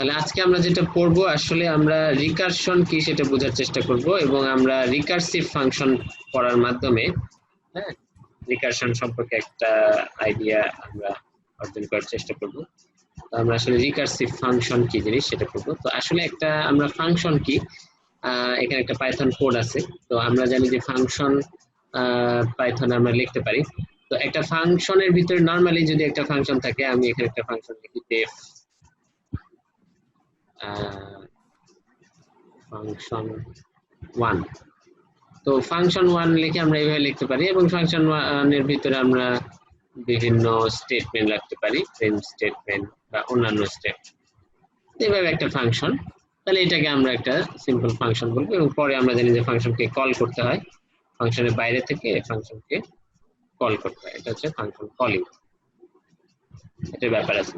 তাহলে আজকে আমরা যেটা পড়বো আসলে আমরা রিকারশন কি সেটা বোঝার চেষ্টা করব এবং আমরা রিকারসিভ ফাংশন পড়ার মাধ্যমে হ্যাঁ রিকারশন সম্পর্কে একটা আইডিয়া আমরা অর্জন করার চেষ্টা করব। তো আমরা আসলে রিকারসিভ ফাংশন কি জিনিস সেটা করব। তো আসলে একটা আমরা ফাংশন কি এখানে একটা পাইথন কোড আছে। তো আমরা জানি যে ফাংশন পাইথনে আমরা লিখতে পারি। তো একটা ফাংশনের ভিতরে নরমালি যদি একটা ফাংশন থাকে, আমি এখানে একটা ফাংশন লিখি def ফাংশন 1। তো ফাংশন 1 লিখে আমরা এইভাবে লিখতে পারি এবং ফাংশন 1 এর ভিতরে আমরা বিভিন্ন স্টেটমেন্ট রাখতে পারি, প্রিন্ট স্টেটমেন্ট বা অন্যান্য স্টেটমেন্ট, এইভাবে একটা ফাংশন। তাহলে এটাকে আমরা একটা সিম্পল ফাংশন বলবো এবং পরে আমরা জানি যে ফাংশনকে কল করতে হয়, ফাংশনের বাইরে থেকে ফাংশনকে কল করতে হয়, এটা হচ্ছে ফাংশন কলিং, এটার ব্যাপার আছে।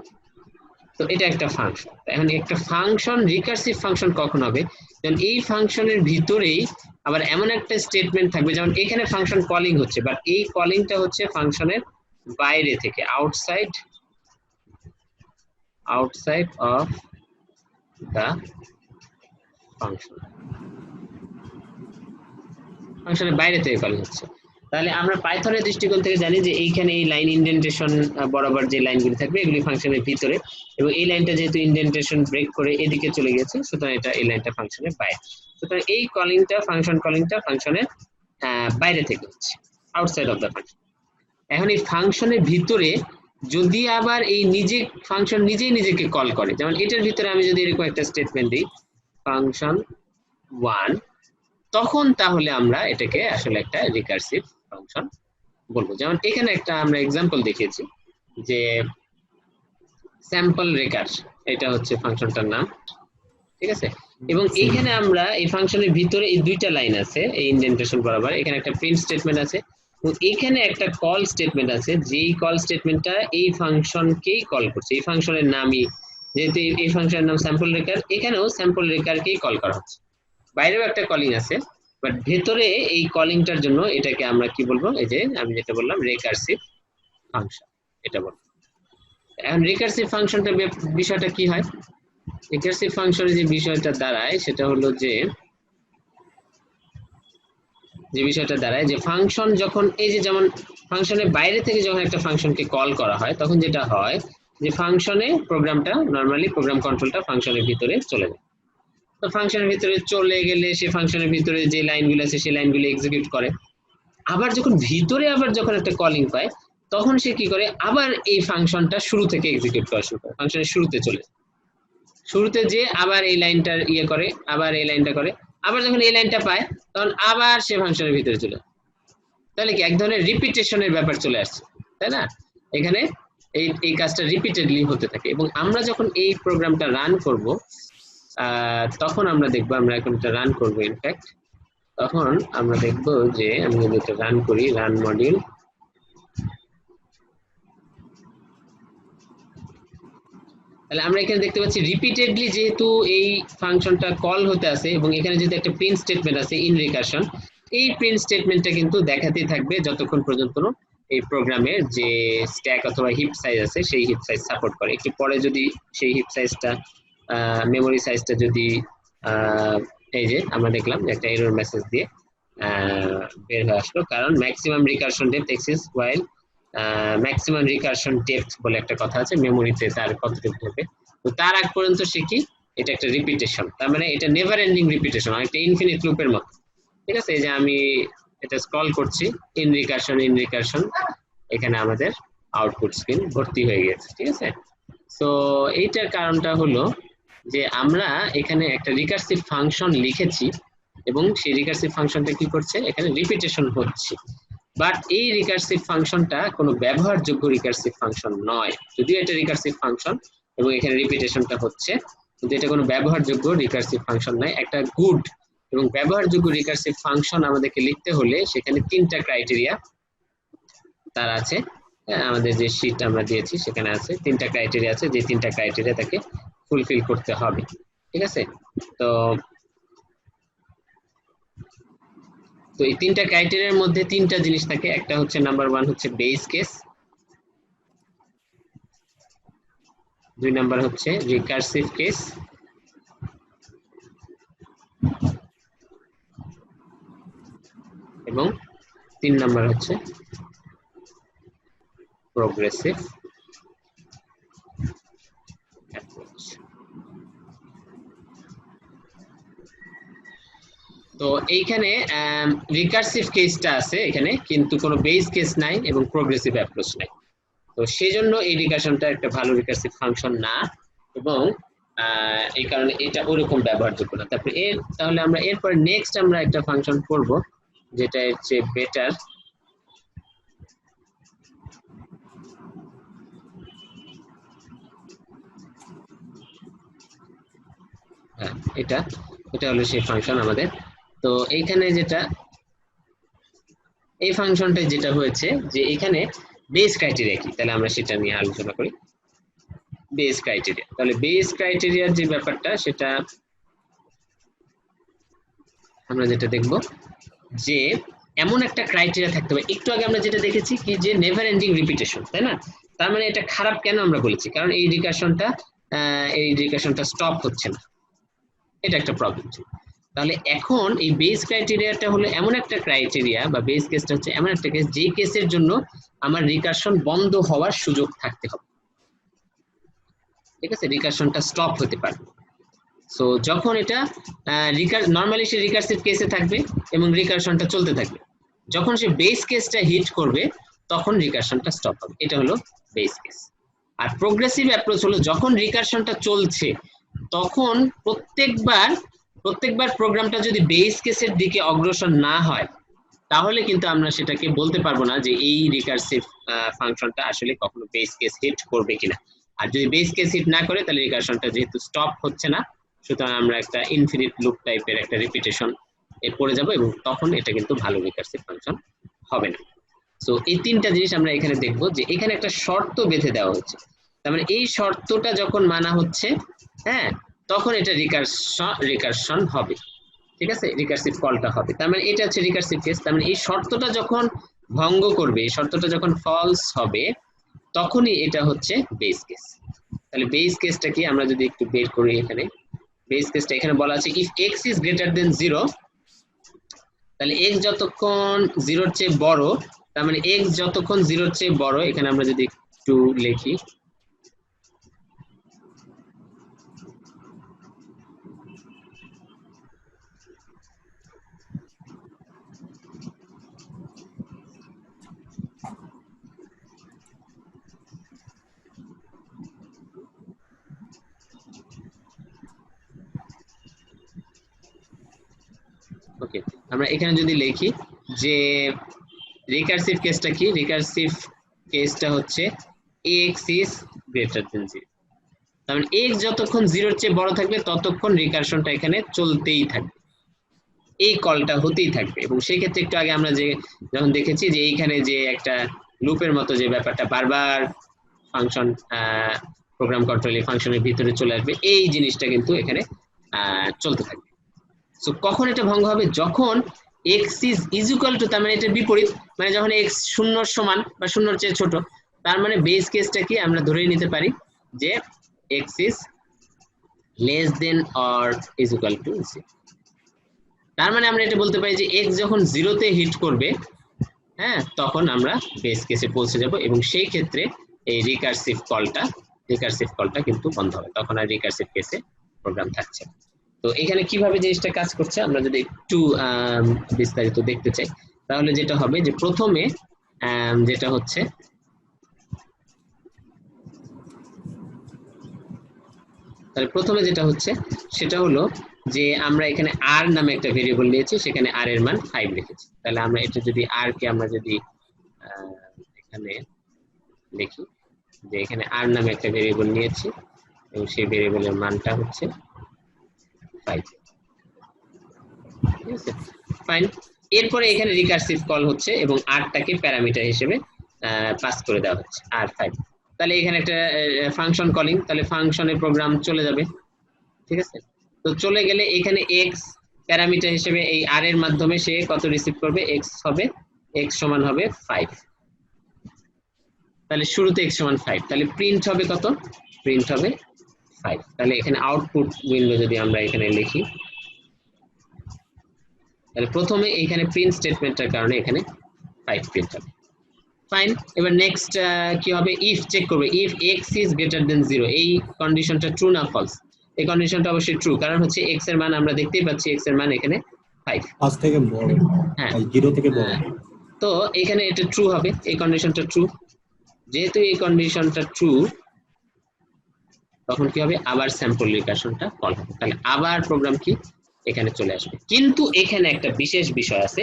তো এটা একটা ফাংশন। এখন একটা ফাংশন রিকার্সিভ ফাংশন কখন হবে, যেমন এই ফাংশনের ভিতরেই আবার এমন একটা স্টেটমেন্ট থাকবে, যেমন এখানে ফাংশন কলিং হচ্ছে, বাট এই কলিংটা হচ্ছে ফাংশনের বাইরে থেকে, আউটসাইড অফ দা ফাংশন, ফাংশনের বাইরে থেকে কলিং হচ্ছে। তাহলে আমরা পাইথনের দৃষ্টিকোণ থেকে জানি যে এইখানে এই লাইন ইন্ডেন্টেশন বরাবর যে লাইনগুলি থাকবে এগুলি ফাংশনের ভিতরে, এবং এই লাইনটা যেহেতু ইন্ডেন্টেশন ব্রেক করে এদিকে চলে গেছে, সুতরাং এটা এই লাইনটা ফাংশনের বাইরে। সুতরাং এই কলিংটা ফাংশনের বাইরে থেকে হচ্ছে, আউটসাইড অফ দ্য ফাংশন। এখন এই ফাংশনের ভিতরে যদি আবার এই ফাংশন নিজেই নিজেকে কল করে, যেমন এটার ভিতরে আমি যদি এরকম একটা স্টেটমেন্ট দিই ফাংশন 1, তখন তাহলে আমরা এটাকে আসলে একটা রিকার্সিভ ফাংশন বলবো। যেমন এখানে একটা আমরা এক্সাম্পল দেখিয়েছি যে স্যাম্পল রেকার, এটা হচ্ছে ফাংশনটার নাম, ঠিক আছে। এবং এইখানে আমরা এই ফাংশনের ভিতরে এই দুইটা লাইন আছে, এই ইন্ডেন্টেশন বরাবর এখানে একটা প্রিন্ট স্টেটমেন্ট আছে এবং এখানে একটা কল স্টেটমেন্ট আছে, যেই কল স্টেটমেন্টটা এই ফাংশনকেই কল করছে, এই ফাংশনের নামই, যেহেতু এই ফাংশনের নাম স্যাম্পল রেকার, এখানেও স্যাম্পল রেকারকেই কল করা হচ্ছে। বাইরেও একটা কলিং আছে, বাট ভেতরে এই কলিংটার জন্য এটাকে আমরা কি বলবো, এই যে আমি যেটা বললাম রিকার্সিভ ফাংশন, এটা বলবো। এখন রিকার্সিভ ফাংশনটা বিষয়টা কি হয়, রিকার্সিভ ফাংশনের যে বিষয়টা দাঁড়ায় সেটা হলো যে বিষয়টা দাঁড়ায় যে ফাংশন যখন এই যে যেমন ফাংশনের বাইরে থেকে যখন একটা ফাংশনকে কল করা হয়, তখন যেটা হয় যে ফাংশনে প্রোগ্রামটা নরমালি প্রোগ্রাম কন্ট্রোলটা ফাংশনের ভিতরে চলে যায়। তো ফাংশনের ভিতরে চলে গেলে সে ফাংশনের ভিতরে যে লাইনগুলো আছে সেই লাইনগুলো এক্সিকিউট করে। আবার যখন একটা কলিং পায়, তখন সে কি করে, আবার এই ফাংশনটা শুরু থেকে এক্সিকিউট করা শুরু করে, ফাংশনের শুরুতে যে আবার এই লাইনটার করে, আবার এই লাইনটা করে, আবার যখন এই লাইনটা পায় তখন আবার সে ফাংশনের ভিতরে চলে। তাহলে কি এক ধরনের রিপিটেশনের ব্যাপার চলে আসছে, তাই না? এখানে এই কাজটা রিপিটেডলি হতে থাকে এবং আমরা যখন এই প্রোগ্রামটা রান করব, তখন আমরা দেখবো, আমরা এখন এটা রান করবো ইনফ্যাক্ট, তখন আমরা দেখব যে আমি যদি এটা রান করি, রান মডিউল, তাহলে আমরা এখানে দেখতে পাচ্ছি রিপিটেডলি যেহেতু এই ফাংশনটা কল হতে আছে এবং এখানে যেহেতু একটা প্রিন্ট স্টেটমেন্ট আছে ইন রিকারশন, এই প্রিন্ট স্টেটমেন্টটা কিন্তু দেখাতেই থাকবে যতক্ষণ পর্যন্ত এই প্রোগ্রামের যে স্ট্যাক অথবা হিপ সাইজ আছে সেই হিপ সাইজ সাপোর্ট করে। একটু পরে যদি সেই হিপ সাইজটা মেমোরি সাইজটা যদি এই যে আমরা দেখলাম একটা এরর মেসেজ দিয়ে বের হয়ে আসলো, কারণ ম্যাক্সিমাম রিকারশন ডেপথ এক্সিস্ট ওয়াইল ম্যাক্সিমাম রিকারশন ডেপথ বলে একটা কথা আছে, মেমোরিতে তার কতটুকু হবে। তো তার আগ পর্যন্ত সে কি, এটা একটা রিপিটেশন, তার মানে এটা নেভার এন্ডিং রিপিটেশন, একটা ইনফিনিট লুপের মতো, ঠিক আছে। এই যে আমি এটা স্ক্রল করছি, ইন রিকারশন, এখানে আমাদের আউটপুট স্ক্রিন ভর্তি হয়ে গেছে, ঠিক আছে। তো এইটার কারণটা হলো যে আমরা এখানে একটা রিকারসিভ ফাংশন লিখেছি এবং সেই রিকারসিভ ফাংশনটা কি করছে, এখানে রিপিটেশন হচ্ছে। বাট এই রিকারসিভ ফাংশনটা কোনো ব্যবহারযোগ্য রিকারসিভ ফাংশন নয়, যদিও এটা রিকারসিভ ফাংশন এবং এখানে রিপিটেশনটা হচ্ছে, কিন্তু এটা কোনো ব্যবহারযোগ্য রিকারসিভ ফাংশন নয়। একটা গুড এবং ব্যবহারযোগ্য রিকারসিভ ফাংশন আমাদেরকে লিখতে হলে সেখানে 3টা ক্রাইটেরিয়া তার আছে। আমাদের যে শীট আমরা দিয়েছি সেখানে আছে 3টা ক্রাইটেরিয়া আছে, যে 3টা ক্রাইটেরিয়া তাকে ফুলফিল করতে হবে, ঠিক আছে। তো এই 3টা ক্রাইটেরিয়ার মধ্যে 3টা জিনিস থাকে, একটা হচ্ছে নাম্বার 1 হচ্ছে বেস কেস, 2 নাম্বার হচ্ছে রিকার্সিভ কেস, এবং 3 নাম্বার হচ্ছে প্রোগ্রেসিভ অ্যাপ্রোচ। তো এইখানে রিকার্সিভ কেসটা আছে এখানে, কিন্তু কোনো বেস কেস নাই এবং প্রোগ্রেসিভ অ্যাপ্রোচ নাই। তো সেজন্য এই রিকার্শনটা একটা ভালো রিকার্সিভ ফাংশন না, এবং এই কারণে এটা ওরকম ব্যবহারযোগ্য না। তারপরে তাহলে আমরা এরপরে নেক্সট আমরা একটা ফাংশন করব যেটা হচ্ছে বেটার, এটা এটা হলো সেই ফাংশন আমাদের। তো এইখানে যেটা এই ফাংশনটা যেটা হয়েছে যে এখানে বেস ক্রাইটেরিয়া কি, তাহলে আমরা সেটা নিয়ে আলোচনা করি। বেস ক্রাইটেরিয়া, তাহলে বেস ক্রাইটেরিয়ার যে ব্যাপারটা সেটা আমরা যেটা দেখব যে এমন একটা ক্রাইটেরিয়া থাকতে হবে। একটু আগে আমরা যেটা দেখেছি কি যে নেভার এন্ডিং রিপিটেশন, তাই না? তার মানে এটা খারাপ কেন আমরা বলেছি, কারণ এই রিকার্শনটা স্টপ হচ্ছে না, এটা একটা প্রবলেম ছিল। তাহলে এখন এই বেস ক্রাইটেরিয়াটা হলো এমন একটা ক্রাইটেরিয়া, বা বেস কেসটা হচ্ছে এমন একটা কেস যে কেসের জন্য আমার রিকার্শন বন্ধ হওয়ার সুযোগ থাকতে হবে, ঠিক আছে? রিকার্শনটা স্টপ হতে পারে। সো যখন এটা নরমালি সে রিকার্সিভ কেসে থাকবে এবং রিকার্শনটা চলতে থাকবে, যখন সে বেস কেসটা হিট করবে তখন রিকার্শনটা স্টপ হবে, এটা হলো বেস কেস। আর প্রোগ্রেসিভ অ্যাপ্রোচ হলো যখন রিকার্শনটা চলছে তখন প্রত্যেকবার প্রোগ্রামটা যদি বেস কেসের দিকে অগ্রসর না হয় তাহলে কিন্তু আমরা সেটাকে বলতে পারবো না যে এই রিকার্সিভ ফাংশনটা আসলে কখনো বেস কেস হিট করবে কিনা। আর যদি বেস কেস হিট না করে তাহলে রিকার্শনটা যেহেতু স্টপ হচ্ছে না, সুতরাং আমরা একটা ইনফিনিট লুপ টাইপের একটা রিপিটেশন এ পড়ে যাব, এবং তখন এটা কিন্তু ভালো রিকার্সিভ ফাংশন হবে না। সো এই তিনটা জিনিস আমরা এখানে দেখবো যে এখানে একটা শর্ত বেঁধে দেওয়া হচ্ছে, তার মানে এই শর্তটা যখন মানা হচ্ছে, হ্যাঁ, তখন এটা রিকার্শন হবে, ঠিক আছে? রিকার্সিভ কলটা হবে, তার মানে এটা হচ্ছে রিকার্সিভ কেস। তার মানে এই শর্তটা যখন ভঙ্গ করবে, এই শর্তটা যখন ফলস হবে তখনই এটা হচ্ছে বেস কেস। তাহলে বেস কেসটা কি আমরা যদি একটু বের করি, এখানে বেস কেসটা এখানে বলা আছে ইফ x ইজ গ্রেটার দেন 0, তাহলে x যতক্ষণ 0 এর চেয়ে বড়, তার মানে x যতক্ষণ 0 এর চেয়ে বড়, এখানে আমরা যদি একটু লিখি ওকে, আমরা এখানে যদি লিখি যে রিকার্সিভ কেসটা কি, রিকার্সিভ কেসটা হচ্ছে x ইজ গ্রেটার দেন 0, তার মানে x যতক্ষণ 0 এর চেয়ে বড় থাকবে ততক্ষণ রিকার্শনটা এখানে চলতেই থাকবে, এই কলটা হতেই থাকবে। এবং সেই ক্ষেত্রে একটু আগে আমরা যখন দেখেছি যে এইখানে যে একটা লুপের মতো যে ব্যাপারটা বারবার ফাংশন প্রোগ্রাম কন্ট্রোল এই ফাংশনের ভিতরে চলে আসবে, এই জিনিসটা কিন্তু এখানে চলতে থাকবে। সো কখন এটা ভঙ্গ হবে, যখন x ইজ ইকুয়াল টু, তার মানে এটা বিপরীত, মানে যখন x 0 এর সমান বা 0 এর চেয়ে ছোট, তার মানে বেস কেসটা কি আমরা ধরে নিতে পারি যে x is less than or is equal two 0। তার মানে আমরা এটা বলতে পারি যে x যখন 0 তে হিট করবে, হ্যাঁ, তখন আমরা বেস কেসে পৌঁছে যাব, এবং সেই ক্ষেত্রে এই রিকার্সিভ কলটা কিন্তু বন্ধ হবে, তখন আর রিকার্সিভ কেসে প্রোগ্রাম থাকছে না। তো এখানে কিভাবে জিনিসটা কাজ করছে আমরা যদি একটু বিস্তারিত দেখতে চাই, তাহলে যেটা হবে যে প্রথমে যেটা হচ্ছে সেটা হলো যে আমরা এখানে r নামে একটা ভেরিয়েবল নিয়েছি, সেখানে r এর মান 5 লিখেছি। তাহলে আমরা এটা যদি r কে আমরা যদি এখানে লিখি যে এখানে r নামে একটা ভেরিয়েবল নিয়েছি এবং সেই ভেরিয়েবলের মানটা হচ্ছে 5, ঠিক আছে? ফাইন। এরপরে এখানে রিকার্সিভ কল হচ্ছে এবং rটাকে প্যারামিটার হিসেবে পাস করে দেওয়া হচ্ছে r5। তাহলে এখানে একটা ফাংশন কলিং, তাহলে ফাংশনের প্রোগ্রাম চলে যাবে, ঠিক আছে? তো চলে গেলে এখানে x প্যারামিটার হিসেবে এই r এর মাধ্যমে সে কত রিসিভ করবে, x সমান হবে 5, তাহলে শুরুতে x সমান 5, তাহলে প্রিন্ট হবে কত? প্রিন্ট হবে 5। তাহলে এখানে আউটপুট উইন্ডো যদি আমরা এখানে লিখি, তাহলে প্রথমে এখানে প্রিন্ট স্টেটমেন্টের কারণে এখানে 5 প্রিন্ট হবে। ফাইন, এবার নেক্সট কি হবে? ইফ চেক করবে, ইফ x ইজ গ্রেটার দেন 0, এই কন্ডিশনটা ট্রু না ফলস? এই কন্ডিশনটা অবশ্যই ট্রু, কারণ হচ্ছে x এর মান আমরা দেখতেই পাচ্ছি, x এর মান এখানে 5 থেকে বড়, হ্যাঁ 0 থেকে বড়। তো এখানে এটা ট্রু হবে, এই কন্ডিশনটা ট্রু। যেহেতু এই কন্ডিশনটা ট্রু, তখন কি হবে? আবার স্যাম্পল রিকারশনটা কল হবে, তাহলে আবার প্রোগ্রাম কি এখানে চলে আসবে। কিন্তু এখানে একটা বিশেষ বিষয় আছে,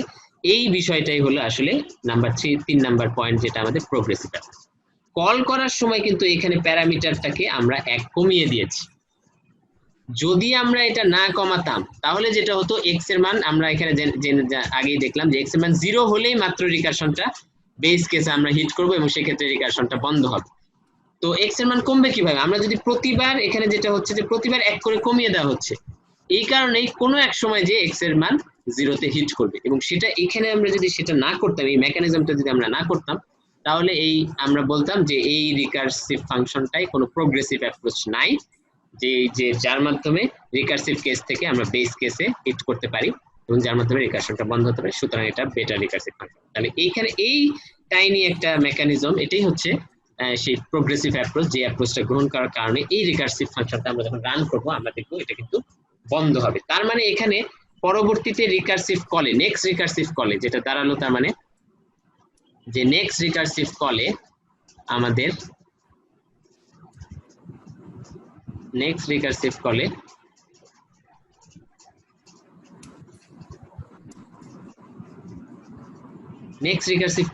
এই বিষয়টাই হলো আসলে নাম্বার 3 নাম্বার পয়েন্ট, যেটা আমাদের প্রোগ্রেসিভ আছে। কল করার সময় কিন্তু এখানে প্যারামিটারটাকে আমরা 1 কমিয়ে দিয়েছি। যদি আমরা এটা না কমাতাম, তাহলে যেটা হতো, x এর মান আমরা এখানে আগেই দেখলাম যে x এর মান 0 হলেই মাত্র রিকারশনটা বেস কেসে আমরা হিট করব এবং সেক্ষেত্রে রিকারশনটা বন্ধ হবে। তো x এর মান কমবে কিভাবে? আমরা যদি প্রতিবার, এখানে যেটা হচ্ছে যে প্রতিবার 1 করে কমিয়ে দেওয়া হচ্ছে, এই কারণেই কোনো এক সময় যে x এর মান 0 তে হিট করবে, এবং সেটা এখানে আমরা যদি সেটা না করতাম, এই মেকানিজমটা যদি আমরা না করতাম, তাহলে এই আমরা বলতাম যে এই রিকারসিভ ফাংশনটাই কোনো প্রোগ্রেসিভ অ্যাপ্রোচ নাই, যে যার মাধ্যমে রিকারসিভ কেস থেকে আমরা বেস কেসে হিট করতে পারি এবং যার মাধ্যমে রিকারশনটা বন্ধ হতে পারে। সুতরাং এটা বেটার রিকারসিভ ফাংশন। তাহলে এইখানে এই টাইনি একটা মেকানিজম, এটাই হচ্ছে সেই প্রোগ্রেসিভ অ্যাপ্রোচ, যে অ্যাপ্রোচটা গ্রহণ করার কারণে এই রিকারসিভ ফাংশনটা আমরা যখন রান করব, আমরা দেখব এটা কিন্তু বন্ধ হবে। তার মানে এখানে পরবর্তীতে রিকারসিভ কলে, নেক্সট রিকারসিভ কলে, যেটা দাঁড়ালো তার মানে যে নেক্সট রিকারসিভ কলে আমাদের নেক্সট রিকারসিভ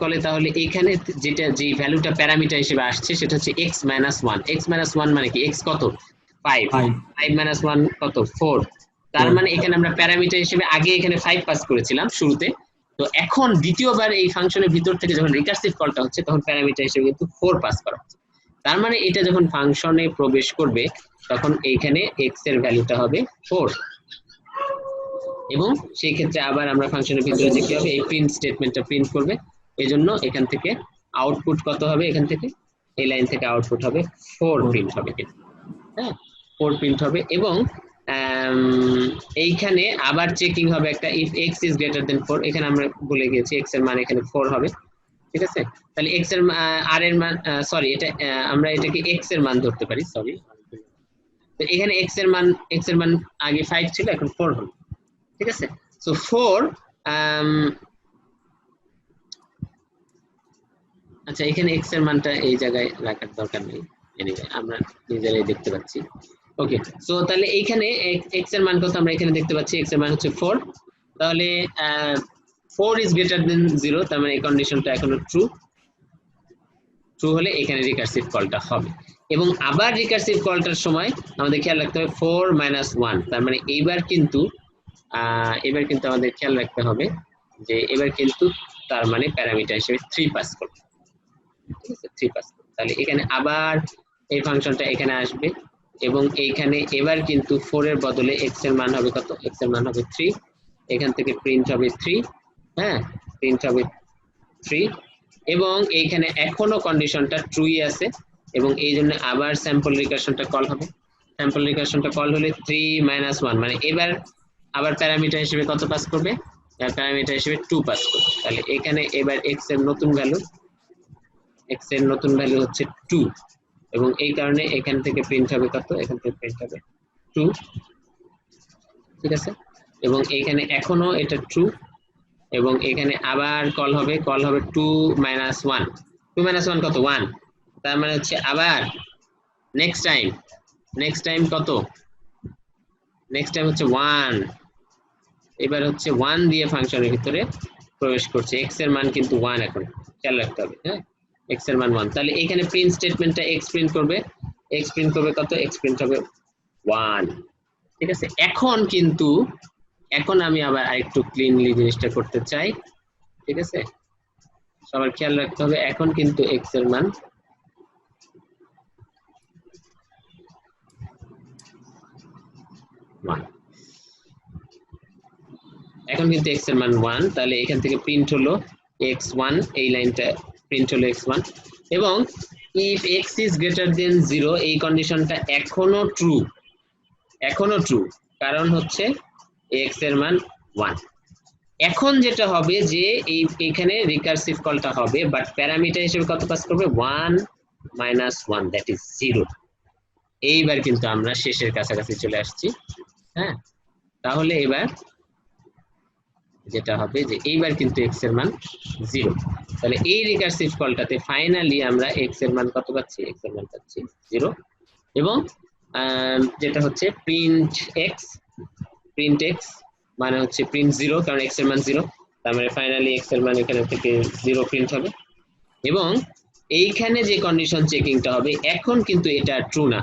কলে তাহলে এখানে যেটা, যে ভ্যালুটা প্যারামিটার হিসেবে আসছে, সেটা হচ্ছে x - 1। x - 1 মানে কি? x কত? 5 - 1 কত? 4। তার মানে এখানে আমরা প্যারামিটার হিসেবে আগে এখানে 5 পাস করেছিলাম শুরুতে, তো এখন দ্বিতীয়বার এই ফাংশনের ভিতর থেকে যখন রিকারসিভ কলটা হচ্ছে, তখন প্যারামিটার হিসেবে কিন্তু 4 পাস করা হচ্ছে। তার মানে এটা যখন ফাংশনে প্রবেশ করবে, তখন এইখানে x এর ভ্যালুটা হবে 4, এবং সেই ক্ষেত্রে আবার আমরা ফাংশনের ভিতরে যে কি হবে, এই প্রিন্ট স্টেটমেন্টটা প্রিন্ট করবে। এজন্য এখান থেকে আউটপুট কত হবে? এখান থেকে এই লাইন থেকে আউটপুট হবে 4 প্রিন্ট হবে, হ্যাঁ 4 প্রিন্ট হবে। এবং এইখানে আবার চেকিং হবে একটা, ইফ x ইজ গ্রেটার দেন 4, এখানে আমরা বলে গেছি x এর মান এখানে 4 হবে, ঠিক আছে? তাহলে x এর r এর মান, সরি, এটা আমরা এটাকে x এর মান ধরতে পারি, সরি। তো এখানে x এর মান আগে 5 ছিল, এখন 4 হলো, ঠিক আছে? সো 4, আচ্ছা, এখানে x এর মানটা এই জায়গায় রাখার দরকার নেই, এনিওয়ে আমরা নিজেরাই দেখতে পাচ্ছি। ওকে, সো তাহলে এইখানে x এর মান কত আমরা এখানে দেখতে পাচ্ছি, x এর মান হচ্ছে 4। তাহলে 4 ইজ গ্রেটার দেন 0, তার মানে এই কন্ডিশনটা এখনো ট্রু হলে এখানে রিকারসিভ কলটা হবে। এবং আবার রিকারসিভ কলটার সময় আমাদের খেয়াল রাখতে হবে 4 - 1, তার মানে এবার কিন্তু আমাদের খেয়াল রাখতে হবে যে এবার কিন্তু তার মানে প্যারামিটার হিসেবে 3 পাস করবে, ঠিক আছে? 3 পাস করবে। তাহলে এখানে আবার এই ফাংশনটা এখানে আসবে, এবং এইখানে এবার কিন্তু 4 এর বদলে x এর মান হবে কত? x এর মান হবে 3, এখান থেকে প্রিন্ট হবে 3, হ্যাঁ প্রিন্ট হবে 3, এবং এইখানে এখনো কন্ডিশনটা ট্রুই আছে, এবং এই জন্য আবার স্যাম্পল রিকারশনটা কল হবে। স্যাম্পল রিকারশনটা কল হলে 3 - 1, মানে এবার আবার প্যারামিটার হিসেবে কত পাস করবে? প্যারামিটার হিসেবে 2 পাস করবে। তাহলে এখানে এবার x এর নতুন ভ্যালু হচ্ছে 2, এবং এই কারণে এখান থেকে প্রিন্ট হবে কত? এখান থেকে প্রিন্ট হবে 2, ঠিক আছে? এবং এইখানে এখনো এটা ট্রু, এবং এখানে আবার কল হবে 2 - 1। 2 - 1 কত? 1। তার মানে হচ্ছে আবার নেক্সট টাইম কত? নেক্সট টাইম হচ্ছে 1। এবার হচ্ছে 1 দিয়ে ফাংশনের ভিতরে প্রবেশ করছে। x এর মান কিন্তু 1, এখন খেয়াল রাখতে হবে, হ্যাঁ x এর মান 1। তাহলে এখানে প্রিন্ট স্টেটমেন্টটা x প্রিন্ট করবে কত? x প্রিন্ট হবে 1, ঠিক আছে? এখন আমি আবার আরেকটু ক্লিনলি জিনিসটা করতে চাই, ঠিক আছে? সবার খেয়াল রাখতে হবে, এখন কিন্তু x এর মান 1, এখন কিন্তু x এর মান 1। তাহলে এখান থেকে প্রিন্ট হলো x1, এই লাইনটা প্রিন্ট হলো x1, এবং if x is greater than 0 এই কন্ডিশনটা এখনো ট্রু কারণ হচ্ছে x এর মান 1। এখন যেটা হবে যে এইখানে রিকারসিভ কলটা হবে বাট প্যারামিটার হিসেবে কত পাস করবে 1 - 1 দ্যাট ইজ 0। এইবার কিন্তু আমরা শেষের কাছাকাছি চলে আসছি। হ্যাঁ, তাহলে এবার যেটা হবে যে এইবার কিন্তু x এর মান 0। তাহলে এই রিকারসিভ কলটাতে ফাইনালি আমরা x এর মান কত পাচ্ছি? x এর মান পাচ্ছি 0। এবং যেটা হচ্ছে প্রিন্ট x মানে হচ্ছে প্রিন্ট 0 কারণ x এর মান 0, তার মানে ফাইনালি x এর মান এখানে থেকে 0 প্রিন্ট হবে। এবং এইখানে যে কন্ডিশন চেকিংটা হবে এখন কিন্তু এটা ট্রু না,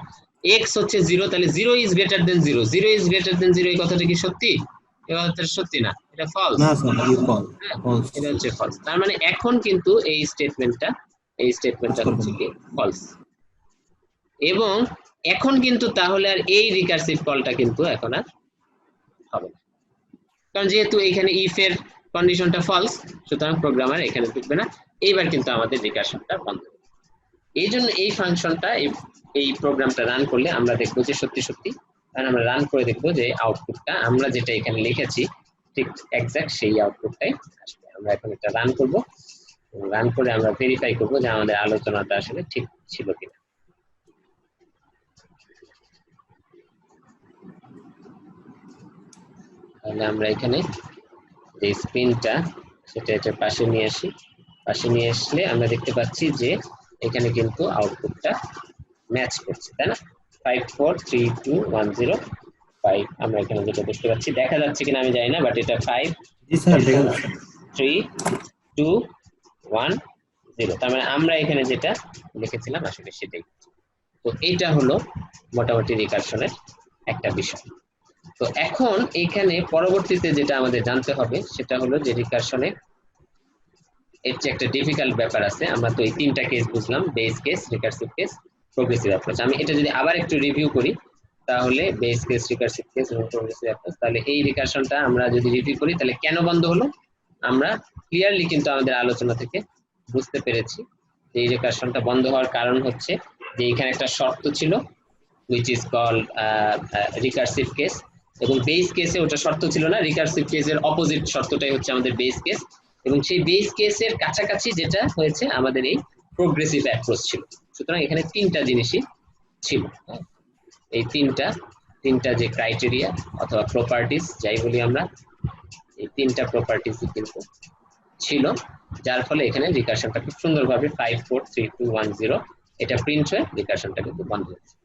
x হচ্ছে 0 তাহলে 0 is greater then 0, 0 is greater দেন 0 এই কথাটা কি সত্যি? এই কথাটা সত্যি না, এটা ফলস। না স্যার, এই ফলস। ফলস। এটা হচ্ছে ফলস, তার মানে এখন কিন্তু এই স্টেটমেন্টটা হচ্ছে কি ফলস। এবং এখন কিন্তু তাহলে আর এই রিকারসিভ কলটা কিন্তু এখন আর হবে না, কারণ যেহেতু এখানে ইফ এর কন্ডিশনটা ফলস, সুতরাং প্রোগ্রামার এখানে ঢুকবে না। এইবার কিন্তু আমাদের রিকারশনটা বন্ধ হবে। এই জন্য এই ফাংশনটা এই প্রোগ্রামটা রান করলে আমরা দেখবো যে সত্যি সত্যি, কারণ আমরা রান করে দেখবো যে আউটপুটটা আমরা যেটা এখানে লিখেছি ঠিক এক্সাক্ট সেই আউটপুটটাই আসবে। আমরা এখন এটা রান করব, রান করে আমরা ভেরিফাই করব যে আমাদের আলোচনাটা আসলে ঠিক ছিল কিনা। তাহলে আমরা এখানে যে স্ক্রিনটা সেটা এটার পাশে নিয়ে আসি, পাশে নিয়ে আসলে আমরা দেখতে পাচ্ছি যে এখানে কিন্তু আউটপুটটা ম্যাচ করছে, তাই না? 543210 5 আমরা এখানে যেটা দেখতে পাচ্ছি, দেখা যাচ্ছে কিনা আমি জানি না, বাট এটা 5 জি স্যার, দেখা যাচ্ছে। 3 2 1 0, তার মানে আমরা এখানে যেটা লিখেছিলাম আসলে সেটাই। তো এটা হলো মোটামুটি রিকারশনের একটা বিষয়। তো এখন এখানে পরবর্তীতে যেটা আমাদের জানতে হবে সেটা হলো যে রিকারশনে এর যে একটা ডিফিকাল্ট ব্যাপার আছে। আমরা তো এই তিনটা কেস বুঝলাম, base case, recursive case, progressive approach. আমি এটা যদি আবার একটু রিভিউ করি তাহলে বেস কেস, রিকারসিভ কেস এবং প্রোগ্রেসিভ অ্যাপ্রোচ, তাহলে এই রিকারশনটা আমরা যদি রিভিউ করি তাহলে কেন বন্ধ হলো আমরা ক্লিয়ারলি কিন্তু আমাদের আলোচনা থেকে বুঝতে পেরেছি যে এই রিকারশনটা বন্ধ হওয়ার কারণ হচ্ছে যে এখানে একটা শর্ত ছিল which is called recursive case, এবং বেস কেসে ওটা শর্ত ছিল না, রিকারসিভ কেসের অপোজিট শর্তটাই হচ্ছে আমাদের বেস কেস, এবং সেই বেস কেসের কাছাকাছি যেটা হয়েছে আমাদের এই প্রোগ্রেসিভ অ্যাপ্রোচ ছিল। সুতরাং এখানে তিনটা জিনিসই ছিল। এই তিনটা যে ক্রাইটেরিয়া অথবা প্রপার্টিস যাই বলি আমরা, এই তিনটা প্রপার্টিস কিন্তু ছিল, যার ফলে এখানে রিকারশনটা খুব সুন্দরভাবে 543210 এটা প্রিন্ট হয়ে রিকারশনটা কিন্তু বন্ধ হয়েছে।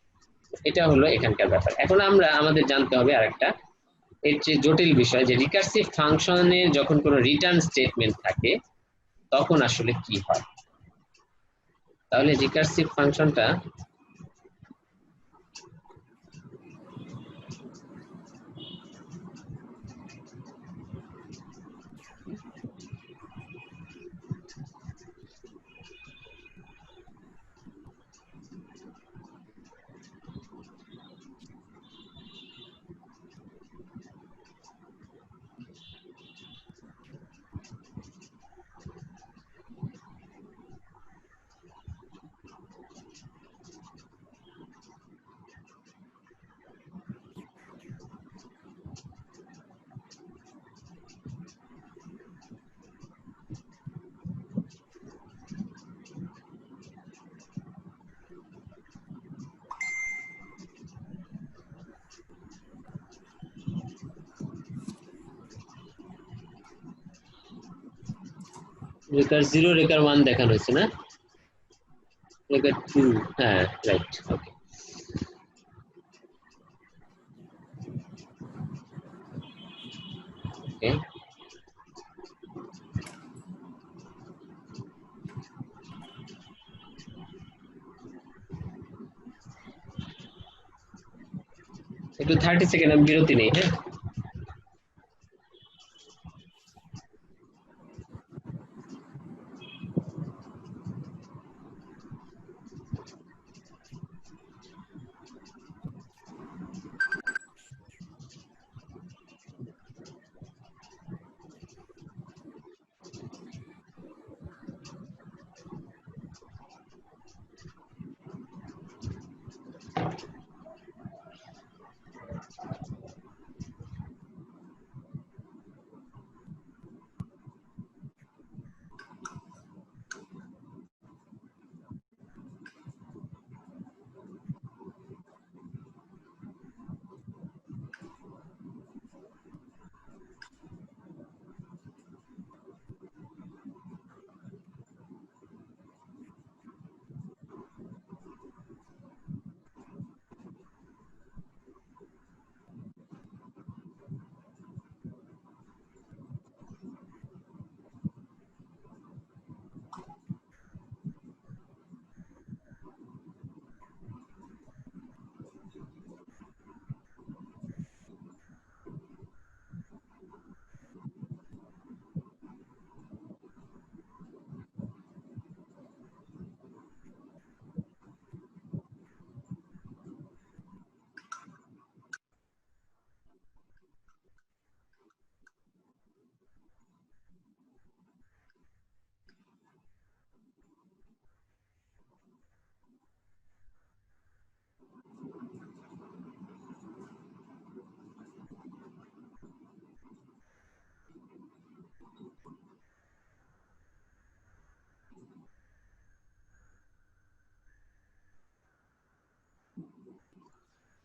এটা হলো এখানকার ব্যাপার। এখন আমরা আমাদের জানতে হবে আরেকটা এর যে জটিল বিষয়, যে রিকারসিভ ফাংশনে যখন কোনো রিটার্ন স্টেটমেন্ট থাকে তখন আসলে কি হয়। তাহলে রিকারসিভ ফাংশনটা রেকার 0 রেকার 1 দেখানো হয়েছে না, রেকার 2, হ্যাঁ রাইট, ওকে। ওকে, একটু 30 সেকেন্ড আমি বিরতি নেই, হ্যাঁ।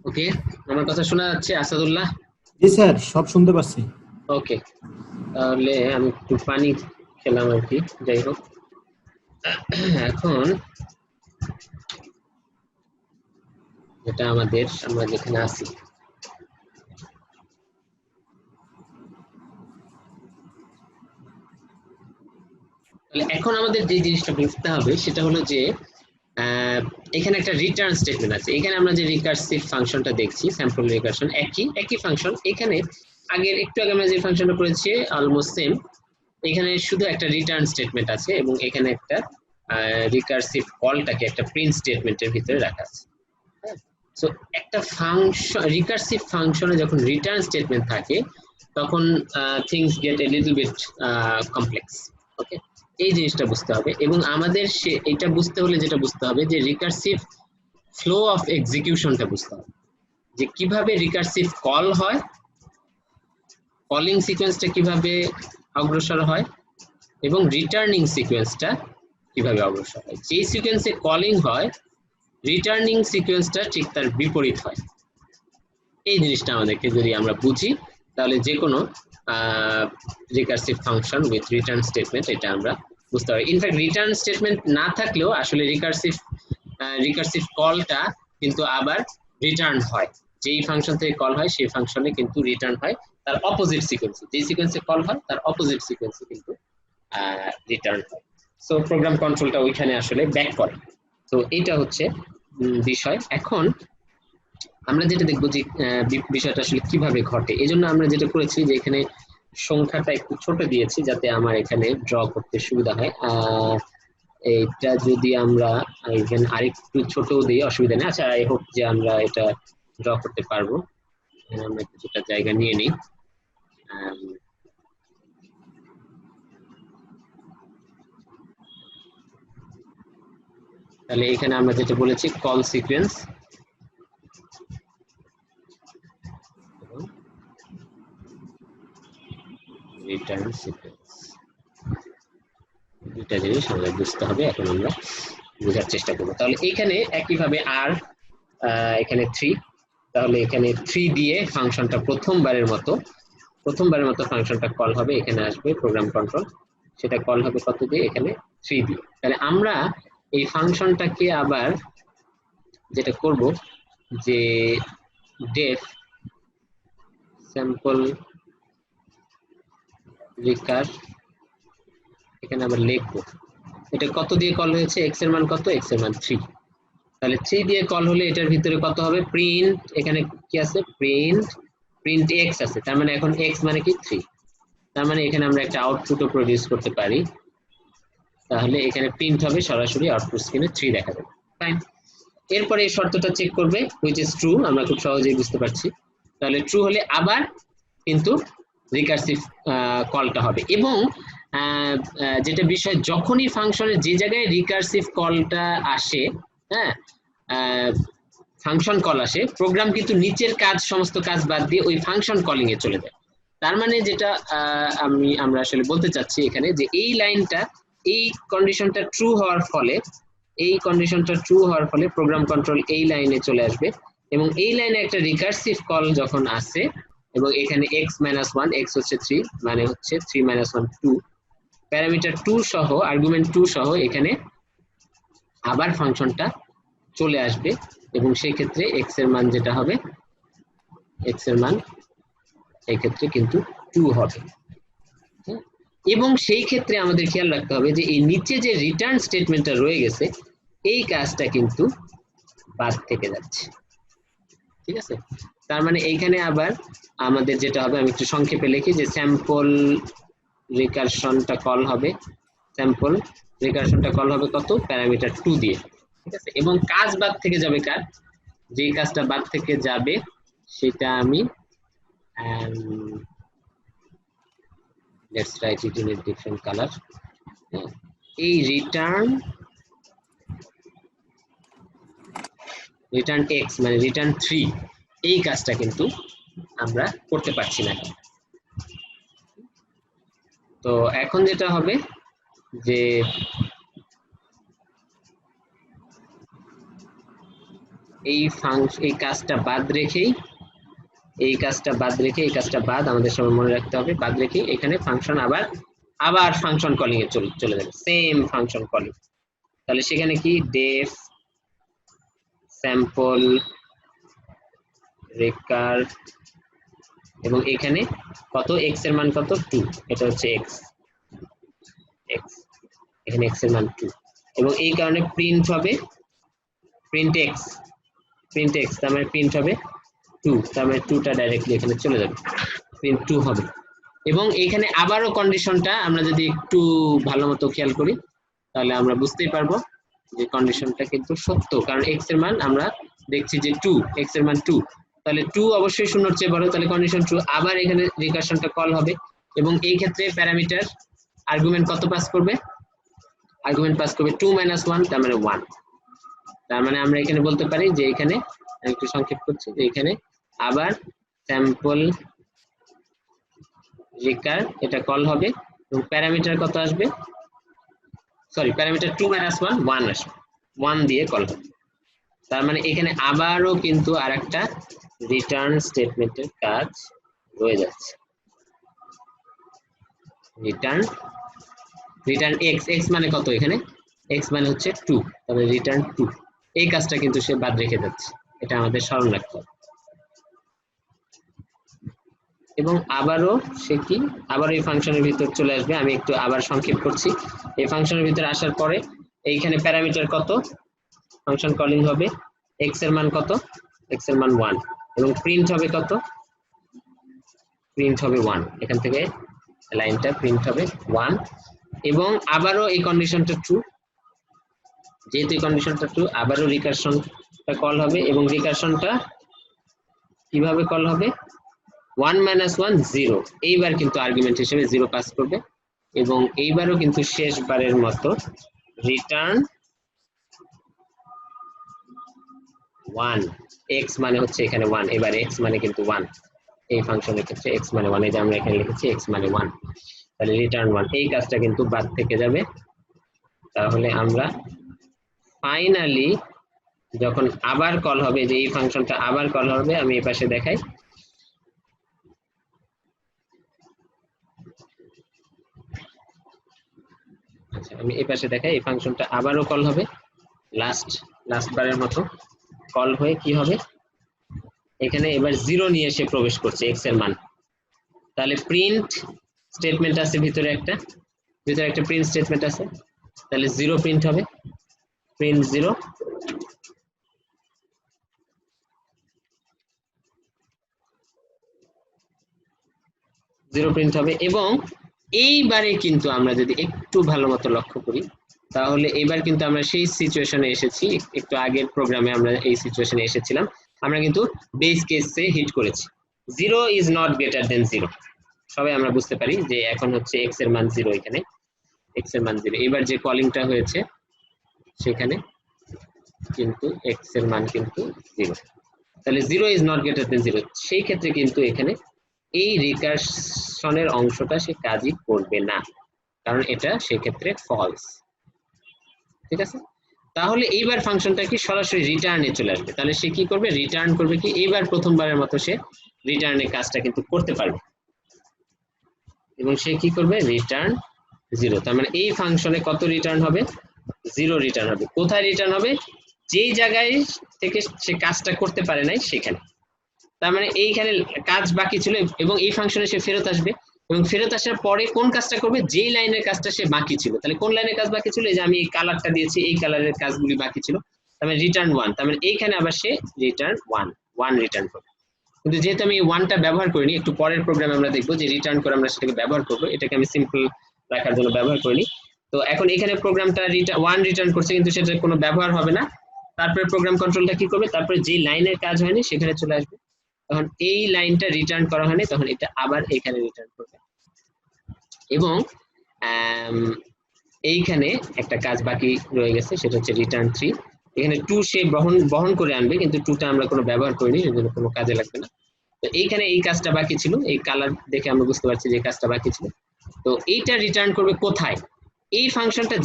ওকে, আমার কথা শোনা যাচ্ছে আসাদুল্লাহ? জি স্যার, সব শুনতে পাচ্ছি। ওকে, তাহলে আমি একটু পানি খেলাম আর কি। যাই হোক, এখন যেটা আমরা যেখানে আছি, তাহলে এখন আমাদের যে জিনিসটা বুঝতে হবে সেটা হলো যে এখানে একটা রিটার্ন স্টেটমেন্ট আছে। এখানে আমরা যে রিকার্সিভ ফাংশনটা দেখছি, স্যাম্পল রিকারশন, একই ফাংশন। এখানে একটু আগে আমরা যে ফাংশনটা করেছি অলমোস্ট সেম। এখানে শুধু একটা রিটার্ন স্টেটমেন্ট আছে এবং এখানে একটা রিকার্সিভ কলটাকে একটা প্রিন্ট স্টেটমেন্টের ভিতরে রাখা আছে। সো একটা ফাংশন, রিকার্সিভ ফাংশনে যখন রিটার্ন স্টেটমেন্ট থাকে তখন things get a little bit complex. Okay, এই জিনিসটা বুঝতে হবে। এবং আমাদের এটা বুঝতে হলে যেটা বুঝতে হবে যে রিকার্সিভ ফ্লো অফ এক্সিকিউশনটা বুঝতে হবে, যে কিভাবে রিকার্সিভ কল হয়, কলিং সিকোয়েন্সটা কিভাবে অগ্রসর হয় এবং রিটার্নিং সিকোয়েন্সটা কিভাবে অগ্রসর হয়। যে সিকোয়েন্সে কলিং হয়, রিটার্নিং সিকোয়েন্সটা ঠিক তার বিপরীত হয়। এই জিনিসটা আমাদেরকে যদি আমরা বুঝি তাহলে যে কোনো recursive function with return statement এটা আমরা বুঝতে পারি। ইনফ্যাক্ট রিটার্ন স্টেটমেন্ট না থাকলেও আসলে রিকার্সিভ কলটা কিন্তু আবার রিটার্ন হয়। যেই ফাংশন থেকে কল হয় সেই ফাংশনে কিন্তু রিটার্ন হয় তার অপোজিট সিকোয়েন্সে। যেই সিকোয়েন্সে কল হয় তার অপোজিট সিকোয়েন্সে কিন্তু রিটার্ন হয়। সো প্রোগ্রাম কন্ট্রোলটা ওইখানে আসলে ব্যাক করে। তো এটা হচ্ছে বিষয়। এখন আমরা যেটা দেখবো যে বিষয়টা আসলে কিভাবে ঘটে, এই জন্য আমরা যেটা করেছি যে এখানে সংখ্যাটা একটু ছোট দিয়েছি যাতে আমার এখানে ড্র করতে সুবিধা হয়। এটা যদি আমরা ইভেন আরেকটু ছোট দিই অসুবিধা নেই। আচ্ছা, আই হোপ যে আমরা এটা ড্র করতে পারবো। আমরা কিছুটা জায়গা নিয়ে নিই। তাহলে এখানে আমরা যেটা বলেছি কল সিকোয়েন্স রিটার্ন সিকোয়েন্স, দুটা জিনিস আমাদের বুঝতে হবে। এখন আমরা বোঝার চেষ্টা করবো। তাহলে এখানে একইভাবে আর এখানে 3, তাহলে এখানে 3 দিয়ে ফাংশনটা প্রথমবারের মতো ফাংশনটা কল হবে। এখানে আসবে প্রোগ্রাম কন্ট্রোল, সেটা কল হবে কত দিয়ে? এখানে 3 দিয়ে। তাহলে আমরা এই ফাংশনটাকে আবার যেটা করব যে ডেফ স্যাম্পল রিকার, এখানে আবার লিখবো এটা কত দিয়ে কল হয়েছে, এক্স এর মান কত, এক্স এর মান 3। তাহলে 3 দিয়ে কল হলে এটার ভিতরে কত হবে, প্রিন্ট, এখানে কি আছে, প্রিন্ট এক্স আছে, তার মানে এখন এক্স মানে কি 3। তার মানে এখানে আমরা একটা আউটপুটও প্রডিউস করতে পারি। তাহলে এখানে প্রিন্ট হবে, সরাসরি আউটপুট স্ক্রিনে 3 দেখা যাবে। ফাইন। এরপরে এই শর্তটা চেক করবে হুইচ ইজ ট্রু, আমরা খুব সহজেই বুঝতে পারছি। তাহলে ট্রু হলে আবার কিন্তু রিকার্সিভ কলটা হবে। এবং যেটা বিষয়, যখনই ফাংশনের যে জায়গায় রিকার্সিভ কলটা আসে, হ্যাঁ, ফাংশন কল আসে, প্রোগ্রাম কিন্তু নিচের সমস্ত কাজ বাদ দিয়ে ওই ফাংশন কলিং এ চলে যায়। তার মানে যেটা আমরা আসলে বলতে চাচ্ছি এখানে, যে এই লাইনটা, এই কন্ডিশনটা ট্রু হওয়ার ফলে প্রোগ্রাম কন্ট্রোল এই লাইনে চলে আসবে এবং এই লাইনে একটা রিকার্সিভ কল যখন আসে এবং এখানে x-1, x হচ্ছে 3, মানে হচ্ছে 3 - 1 2, প্যারামিটার 2 সহ, আর্গুমেন্ট 2 সহ এখানে আবার ফাংশনটা চলে আসবে এবং সেই ক্ষেত্রে x এর মান যেটা হবে, x এর মান এই ক্ষেত্রে কিন্তু 2 হবে। এবং সেই ক্ষেত্রে আমাদের খেয়াল রাখতে হবে যে এই নিচে যে রিটার্ন স্টেটমেন্টটা রয়ে গেছে এই কাজটা কিন্তু বাদ থেকে যাচ্ছে। ঠিক আছে, তার মানে এইখানে আবার আমাদের যেটা হবে, আমি একটু সংক্ষেপে লিখি, যে স্যাম্পল রিকারশনটা কল হবে, কত, প্যারামিটার 2 দিয়ে। ঠিক আছে, এবং কাজ বাদ থেকে যাবে কার, যে কাজটা বাদ থেকে যাবে সেটা আমি let's write it in a different color. এই রিটার্ন x মানে রিটার্ন 3, এই কাজটা কিন্তু আমরা করতে পারছি না। তো এখন যেটা হবে যে এই কাজটা বাদ রেখেই এই কাজটা বাদ আমাদের সবার মনে রাখতে হবে, বাদ রেখে এখানে ফাংশন আবার ফাংশন কলিং এ চলে যাবে, সেম ফাংশন কলিং। তাহলে সেখানে কি ডেফ স্যাম্পল রেকার, এবং এখানে কত x এর মান কত 2, এটা হচ্ছে x, এখানে x এর মান 2, এবং এই কারণে প্রিন্ট হবে প্রিন্ট x, তার মানে প্রিন্ট হবে 2, তার মানে 2টা ডাইরেক্টলি এখানে চলে যাবে, প্রিন্ট 2 হবে। এবং এখানে আবারও কন্ডিশনটা আমরা যদি একটু ভালো মতো খেয়াল করি তাহলে আমরা বুঝতেই পারবো যে কন্ডিশনটা কিন্তু সত্য, কারণ x এর মান আমরা দেখছি যে 2, x এর মান 2, তাহলে 2 অবশ্যই শূন্যর চেয়ে বড়, তাহলে কন্ডিশন ট্রু। আবার এখানে রিকারশনটা কল হবে, এবং এই ক্ষেত্রে প্যারামিটার আর্গুমেন্ট কত পাস করবে, আর্গুমেন্ট পাস করবে 2 - 1, তার মানে 1। তার মানে আমরা এখানে বলতে পারি যে এখানে একটু সংক্ষেপ করছি, যে এখানে আবার স্যাম্পল রিকার এটা কল হবে, এবং প্যারামিটার কত আসবে, সরি প্যারামিটার 2 - 1 আসবে, 1 দিয়ে কল হবে। তার মানে এখানে আবারও কিন্তু আরেকটা রিটার্ন স্টেটমেন্টের কাজ রয়ে যাচ্ছে, রিটার্ন x মানে কত, এখানে x মানে হচ্ছে 2, তবে রিটার্ন 2, এই কাজটা কিন্তু সে বাদ রেখে যাচ্ছে, এটা আমাদের স্মরণ রাখতে হবে। এবং আবারও সে কি আবার এই ফাংশনের ভিতর চলে আসবে, আমি একটু আবার সংক্ষেপ করছি। এই ফাংশনের ভিতরে আসার পরে এইখানে প্যারামিটার কত, ফাংশন কলিং হবে, x এর মান কত, x এর মান 1, এবং প্রিন্ট হবে কত, প্রিন্ট হবে 1, এখান থেকে লাইনটা প্রিন্ট হবে 1, এবং আবারও এই কন্ডিশনটা ট্রু, যেহেতু এই কন্ডিশনটা ট্রু আবারও রিকারশনটা কল হবে, এবং রিকারশনটা কিভাবে কল হবে, 1 - 1 0, এইবার কিন্তু আর্গুমেন্ট হিসেবে 0 পাস করবে, এবং এইবারও কিন্তু শেষবারের মতো রিটার্ন 1, x মানে হচ্ছে এখানে 1, এবার x মানে কিন্তু 1, এই ফাংশনের ক্ষেত্রে x মানে 1, এই যে আমরা এখানে লিখেছি x মানে 1, তাহলে রিটার্ন 1, এই কাজটা কিন্তু বাদ থেকে যাবে। তাহলে আমরা ফাইনালি যখন আবার কল হবে, যে এই ফাংশনটা আবার কল হবে, আমি এই পাশে দেখাই, আচ্ছা আমি এই পাশে দেখাই, এই ফাংশনটা আবারও কল হবে, লাস্ট বারের মতো কল হয়ে কি হবে, এখানে এবার 0 নিয়ে এসে প্রবেশ করছে x এর মান, তাহলে প্রিন্ট স্টেটমেন্ট আছে ভিতরে একটা প্রিন্ট স্টেটমেন্ট আছে, তাহলে 0 প্রিন্ট হবে, প্রিন্ট 0, প্রিন্ট হবে। এবং এইবারে কিন্তু আমরা যদি একটু ভালো মতো লক্ষ্য করি তাহলে এবার কিন্তু আমরা সেই সিচুয়েশনে এসেছি, একটু আগের প্রোগ্রামে আমরা এই সিচুয়েশনে এসেছিলাম, আমরা কিন্তু বেস কেসে হিট করেছি, 0 ইজ নট গ্রেটার দেন 0, সবাই আমরা বুঝতে পারি যে এখন হচ্ছে x এর মান 0, এখানে x এর মান 0, এবার যে কলিংটা হয়েছে সেখানে কিন্তু x এর মান কিন্তু 0, তাহলে 0 ইজ নট গ্রেটার দেন 0, সেই ক্ষেত্রে কিন্তু এখানে এই রিকারশনের অংশটা সে কাজই করবে না, কারণ এটা সেক্ষেত্রে ফলস, ঠিক আছে। তাহলে এইবার ফাংশনটা কি সরাসরি রিটার্নে চলে আসবে, তাহলে সে কি করবে, রিটার্ন করবে কি, এইবার প্রথমবারের মতো সে রিটার্নের কাজটা কিন্তু করতে পারবে, এবং সে কি করবে, রিটার্ন 0, তার মানে এই ফাংশনে কত রিটার্ন হবে, 0 রিটার্ন হবে। কোথায় রিটার্ন হবে, যেই জায়গায় থেকে সে কাজটা করতে পারে নাই সেখানে, তার মানে এইখানে কাজ বাকি ছিল, এবং এই ফাংশনে সে ফেরত আসবে, এবং ফেরত আসার পরে কোন কাজটা করবে, যেই লাইনের কাজটা সে বাকি ছিল, তাহলে কোন লাইনের কাজ বাকি ছিল, এই যে আমি এই কালারটা দিয়েছি, এই কালারের কাজগুলি বাকি ছিল, তার মানে রিটার্ন 1, তার মানে এইখানে আবার সে রিটার্ন 1 রিটার্ন করবে। কিন্তু যেহেতু আমি 1টা ব্যবহার করিনি, একটু পরের প্রোগ্রামে আমরা দেখবো যে রিটার্ন করে আমরা সেটাকে ব্যবহার করবো, এটাকে আমি সিম্পল রাখার জন্য ব্যবহার করিনি। তো এখন এখানে প্রোগ্রামটা 1 রিটার্ন করছে, কিন্তু সেটার কোনো ব্যবহার হবে না, তারপরে প্রোগ্রাম কন্ট্রোলটা কি করবে, তারপরে যে লাইনের কাজ হয়নি সেখানে চলে আসবে, তখন এই লাইনটা রিটার্ন করা হয়নি, তখন এটা আবার এখানে রিটার্ন করবে, এবং এইখানে একটা কাজ বাকি রয়ে গেছে, সেটা হচ্ছে রিটার্ন 3, এখানে 2 সে বহন করে আনবে, কিন্তু 2টা আমরা কোনো ব্যবহার করিনি, এর জন্য কোনো কাজে লাগবে না। তো এইখানে এই কাজটা বাকি ছিল, এই কালার দেখে আমরা বুঝতে পারছি যে কাজটা বাকি ছিল, তো এইটা রিটার্ন করবে কোথায়, এই ফাংশনটা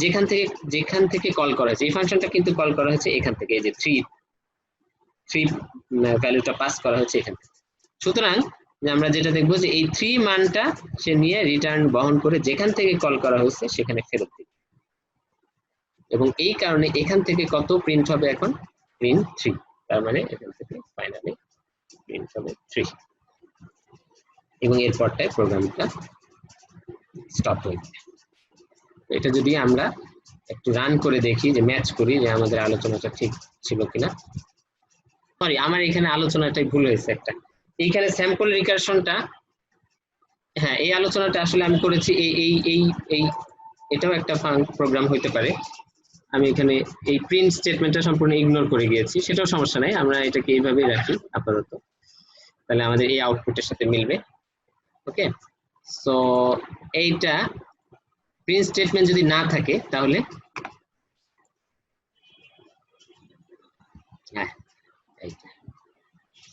যেখান থেকে কল করা হয়েছে, এই ফাংশনটা কিন্তু কল করা হয়েছে এখান থেকে, এই যে 3, 3 ভ্যালুটা পাস করা হচ্ছে এখানে। সুতরাং যে আমরা যেটা দেখবো যে এই 3 মানটা সে নিয়ে রিটার্ন বহন করে যেখান থেকে কল করা হয়েছে সেখানে ফেরত দিবে, এবং এই কারণে এখান থেকে কত প্রিন্ট হবে এখন? প্রিন্ট 3। তার মানে এখান থেকে ফাইনালি প্রিন্ট হবে 3, এবং এরপরটায় প্রোগ্রামটা স্টপ হয়ে যাবে। এটা যদি আমরা একটু রান করে দেখি, যে ম্যাচ করি যে আমাদের আলোচনাটা ঠিক ছিল কিনা। সরি, আমার এখানে আলোচনাটাই ভুল হয়েছে একটা। এইখানে স্যাম্পল রিকারশনটা, হ্যাঁ এই আলোচনাটা আসলে আমি করেছি এই এই এই এই এটাও একটা প্রোগ্রাম হইতে পারে। আমি এখানে এই প্রিন্ট স্টেটমেন্টটা সম্পূর্ণ ইগনোর করে গিয়েছি, সেটাও সমস্যা নাই, আমরা এটাকে এইভাবেই রাখি আপাতত, তাহলে আমাদের এই আউটপুটের সাথে মিলবে। ওকে, সো এইটা প্রিন্ট স্টেটমেন্ট যদি না থাকে তাহলে হ্যাঁ এইটা,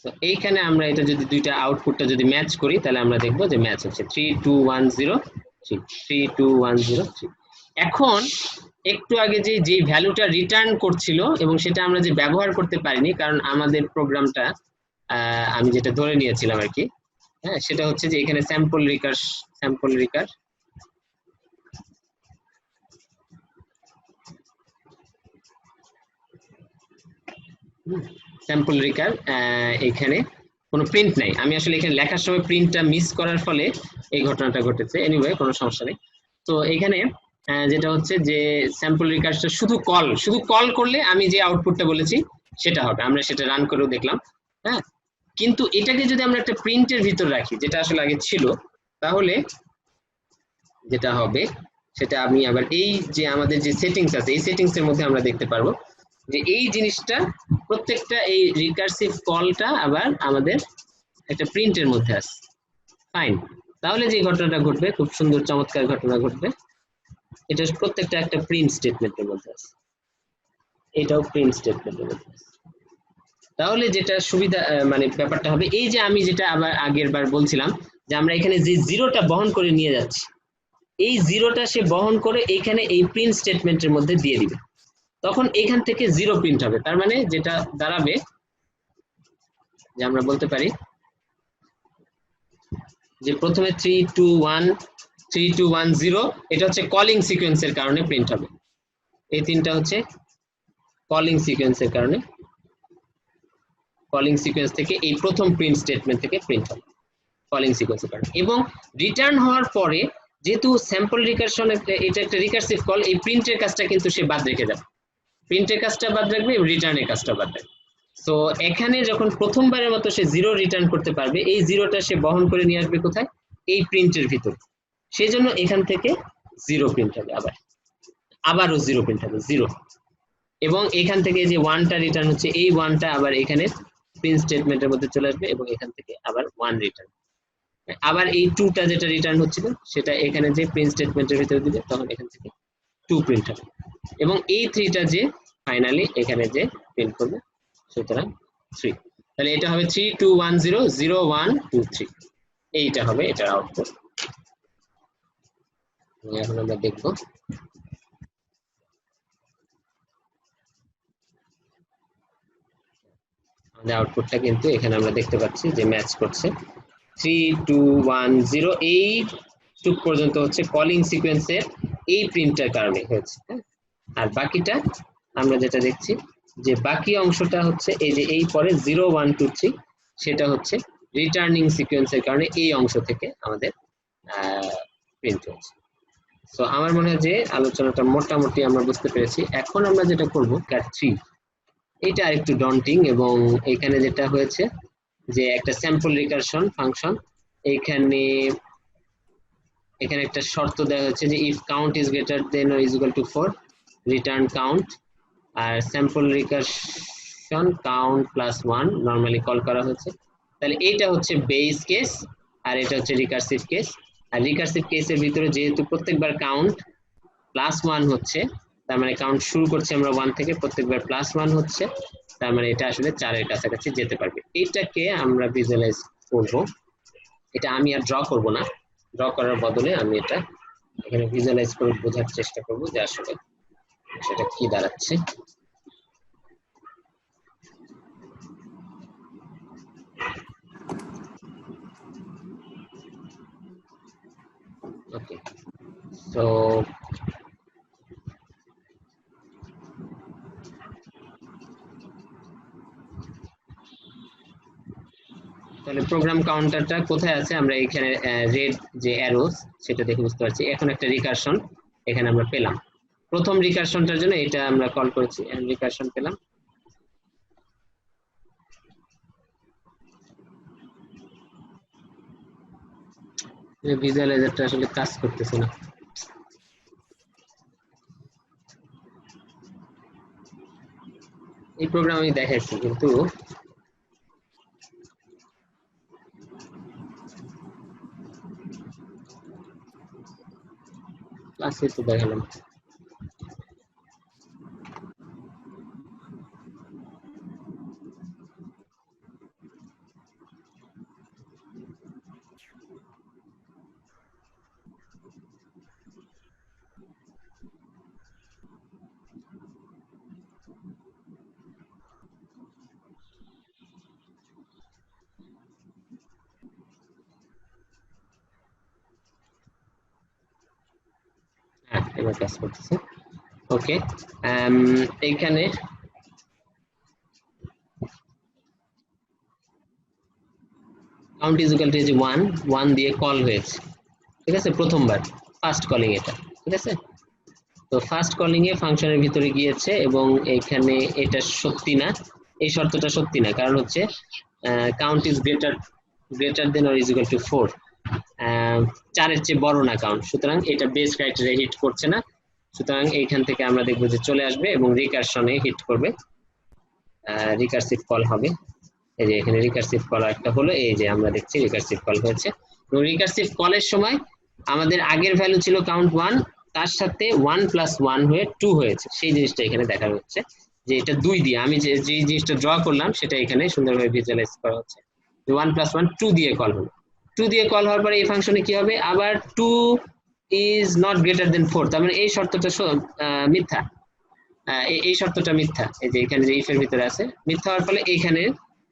তো এইখানে আমরা এটা যদি দুইটা আউটপুটটা যদি ম্যাচ করি তাহলে আমরা দেখবো যে ম্যাচ হচ্ছে 32103 32103। এখন একটু আগে যে ভ্যালুটা রিটার্ন করছিল এবং সেটা আমরা যে ব্যবহার করতে পারিনি, কারণ আমাদের প্রোগ্রামটা আমি যেটা ধরে নিয়েছিলাম আর কি, হ্যাঁ সেটা হচ্ছে যে এখানে স্যাম্পল রিকার এখানে কোনো প্রিন্ট নাই। আমি আসলে এখানে লেখার সময় প্রিন্টটা মিস করার ফলে এই ঘটনাটা ঘটেছে। এনিওয়ে কোনো সমস্যা নেই। তো এখানে যেটা হচ্ছে যে স্যাম্পল রিকার্সটা শুধু কল করলে আমি যে আউটপুটটা বলেছি সেটা হবে, আমরা সেটা রান করেও দেখলাম। হ্যাঁ, কিন্তু এটাকে যদি আমরা একটা প্রিন্টের ভিতর রাখি, যেটা আসলে আগে ছিল, তাহলে যেটা হবে সেটা আমি আবার এই যে আমাদের যে সেটিংস আছে এই সেটিংস এর মধ্যে আমরা দেখতে পারবো যে এই জিনিসটা প্রত্যেকটা এই রিকার্সিভ কলটা আবার আমাদের একটা প্রিন্টের মধ্যে আছে। ফাইন, তাহলে যে ঘটনাটা ঘটবে, খুব সুন্দর চমৎকার ঘটনা ঘটবে, এটা প্রত্যেকটা একটা প্রিন্ট স্টেটমেন্টের মধ্যে আছে, এটাও প্রিন্ট স্টেটমেন্টের মধ্যে আছে। তাহলে যেটা সুবিধা মানে ব্যাপারটা হবে, এই যে আমি যেটা আবার আগের বার বলছিলাম যে আমরা এখানে যে জিরোটা বহন করে নিয়ে যাচ্ছি, এই জিরোটা সে বহন করে এইখানে এই প্রিন্ট স্টেটমেন্টের মধ্যে দিয়ে দিবে, তখন এখান থেকে জিরো প্রিন্ট হবে। তার মানে যেটা দাঁড়াবে যে আমরা বলতে পারি যে প্রথমে 32110 এটা হচ্ছে কলিং সিকোয়েন্সের কারণে প্রিন্ট হবে, এই তিনটা হচ্ছে কলিং সিকোয়েন্সের কারণে, কলিং সিকোয়েন্স থেকে এই প্রথম প্রিন্ট স্টেটমেন্ট থেকে প্রিন্ট হবে কলিং সিকোয়েন্সের কারণে। এবং রিটার্ন হওয়ার পরে যেহেতু স্যাম্পল রিকারশন এটা একটা রিকারসিভ কল, এই প্রিন্টের কাজটা কিন্তু সে বাদ রেখে যাবে, প্রিন্টের কাজটা বাদ রাখবে এবং রিটার্নের কাজটা বাদ রাখবে। তো এখানে যখন প্রথমবারের মতো সে জিরো রিটার্ন করতে পারবে, এই জিরোটা সে বহন করে নিয়ে আসবে কোথায়? এই প্রিন্টের ভিতর। সেই জন্য এখান থেকে জিরো প্রিন্ট হবে, আবারও জিরো প্রিন্ট হবে, জিরো। এবং এখান থেকে যে ওয়ানটা রিটার্ন হচ্ছে, এই ওয়ানটা আবার এখানে প্রিন্ট স্টেটমেন্টের মধ্যে চলে আসবে এবং এখান থেকে আবার ওয়ান রিটার্ন, আবার এই টুটা যেটা রিটার্ন হচ্ছিল সেটা এখানে যে প্রিন্ট স্টেটমেন্টের ভিতরে দিবে, তখন এখান থেকে টু প্রিন্ট হবে, এবং এই থ্রিটা যে ফাইনালি এখানে যে প্রিন্ট করবে, সুতরাং 3। তাহলে এটা হবে 321000123, এইটা হবে এটার আউটপুট। এখন আমরা দেখব আমাদের আউটপুটটা, কিন্তু এখানে আমরা দেখতে পাচ্ছি যে ম্যাচ করছে 3210, এই টুক পর্যন্ত হচ্ছে কলিং সিকোয়েন্সের এই প্রিন্টের কারণে হয়েছে। আর বাকিটা আমরা যেটা দেখছি যে বাকি অংশটা হচ্ছে এই যে এই পরে 0123, সেটা হচ্ছে রিটার্নিং সিকোয়েন্সের কারণে এই অংশ থেকে আমাদের প্রিন্ট হয়েছে। তো আমার মনে হয় যে আলোচনাটা মোটামুটি আমরা বুঝতে পেরেছি। এখন আমরা যেটা করব ক্যাট 3, এটা আরেকটু ডন্টিং, এবং এখানে যেটা হয়েছে যে একটা স্যাম্পল রিকারশন ফাংশন, এখানে একটা শর্ত দেওয়া হয়েছে যে if count is greater than or is equal to 4 return count, আর sample recursion count plus 1 normally call করা হয়েছে। তাহলে এইটা হচ্ছে বেস কেস আর এটা হচ্ছে রিকারসিভ কেস। আর রিকারসিভ কেসের ভিতরে যেহেতু প্রত্যেকবার কাউন্ট প্লাস 1 হচ্ছে, তার মানে কাউন্ট শুরু করছি আমরা 1 থেকে, প্রত্যেকবার প্লাস 1 হচ্ছে, তার মানে এটা আসলে 4 এর কাছাকাছি যেতে পারবে। এটাকে আমরা ভিজুয়ালাইজ করব, এটা আমি আর ড্র করব না, ড্র করার বদলে আমি এটা এখানে ভিজুয়ালাইজ করে বোঝার চেষ্টা করব যে আসলে সেটা কি দাঁড়াচ্ছে। ওকে, সো তাহলে প্রোগ্রাম কাউন্টারটা কোথায় আছে, আমরা এখানে রেড যে অ্যারোস সেটা দেখে বুঝতে পারছি। এখন একটা রিকারশন এখানে আমরা পেলাম, প্রথম রিকারশনটার জন্য এটা আমরা কল করেছি, রিকারশন পেলাম। ভিজুয়ালাইজারটা আসলে কাজ করতেছে না। এই প্রোগ্রাম আমি দেখাইছি কিন্তু ক্লাসে তো দেখালাম। হ্যাঁ, এবার কাজ করতেছে। ওকে, এইখানে কাউন্ট ইজ ইকুয়াল টু 1 দিয়ে কল হয়েছে, ঠিক আছে, প্রথমবার ফার্স্ট কলিং এটা, ঠিক আছে। তো ফার্স্ট কলিং এ ফাংশনের ভিতরে গিয়েছে এবং এখানে এটা সত্যি না, এই শর্তটা সত্যি না, কারণ হচ্ছে count is greater than or is equal to 4, 4-এর চেয়ে বড় না কাউন্ট, সুতরাং এটা বেস ক্রাইটেরিয়া হিট করছে না। সুতরাং এইখান থেকে আমরা দেখবো যে চলে আসবে এবং রিকারশনে হিট করবে, রিকারসিভ কল হবে। এই যে এখানে রিকারসিভ কল একটা হলো, এই যে আমরা দেখছি রিকারসিভ কল হয়েছে। এবং রিকারসিভ কলের সময় আমাদের আগের ভ্যালু ছিল কাউন্ট 1, তার সাথে 1 + 1 হয়ে 2 হয়েছে, সেই জিনিসটা এখানে দেখা যাচ্ছে যে এটা 2 দিয়ে আমি যে জিনিসটা ড্র করলাম সেটা এখানে সুন্দরভাবে ভিজুয়ালাইজ করা হচ্ছে। 1 + 1 2 দিয়ে কল হলো, 2 দিয়ে কল হওয়ার পরে এই ফাংশনে কি হবে, আবার 2 ইজ নট গ্রেটার দেন 4, তার মানে এই শর্তটা মিথ্যা, এই শর্তটা মিথ্যা। এই যে এখানে যে ইফ এর ভিতরে আছে, মিথ্যা হওয়ার ফলে এখানে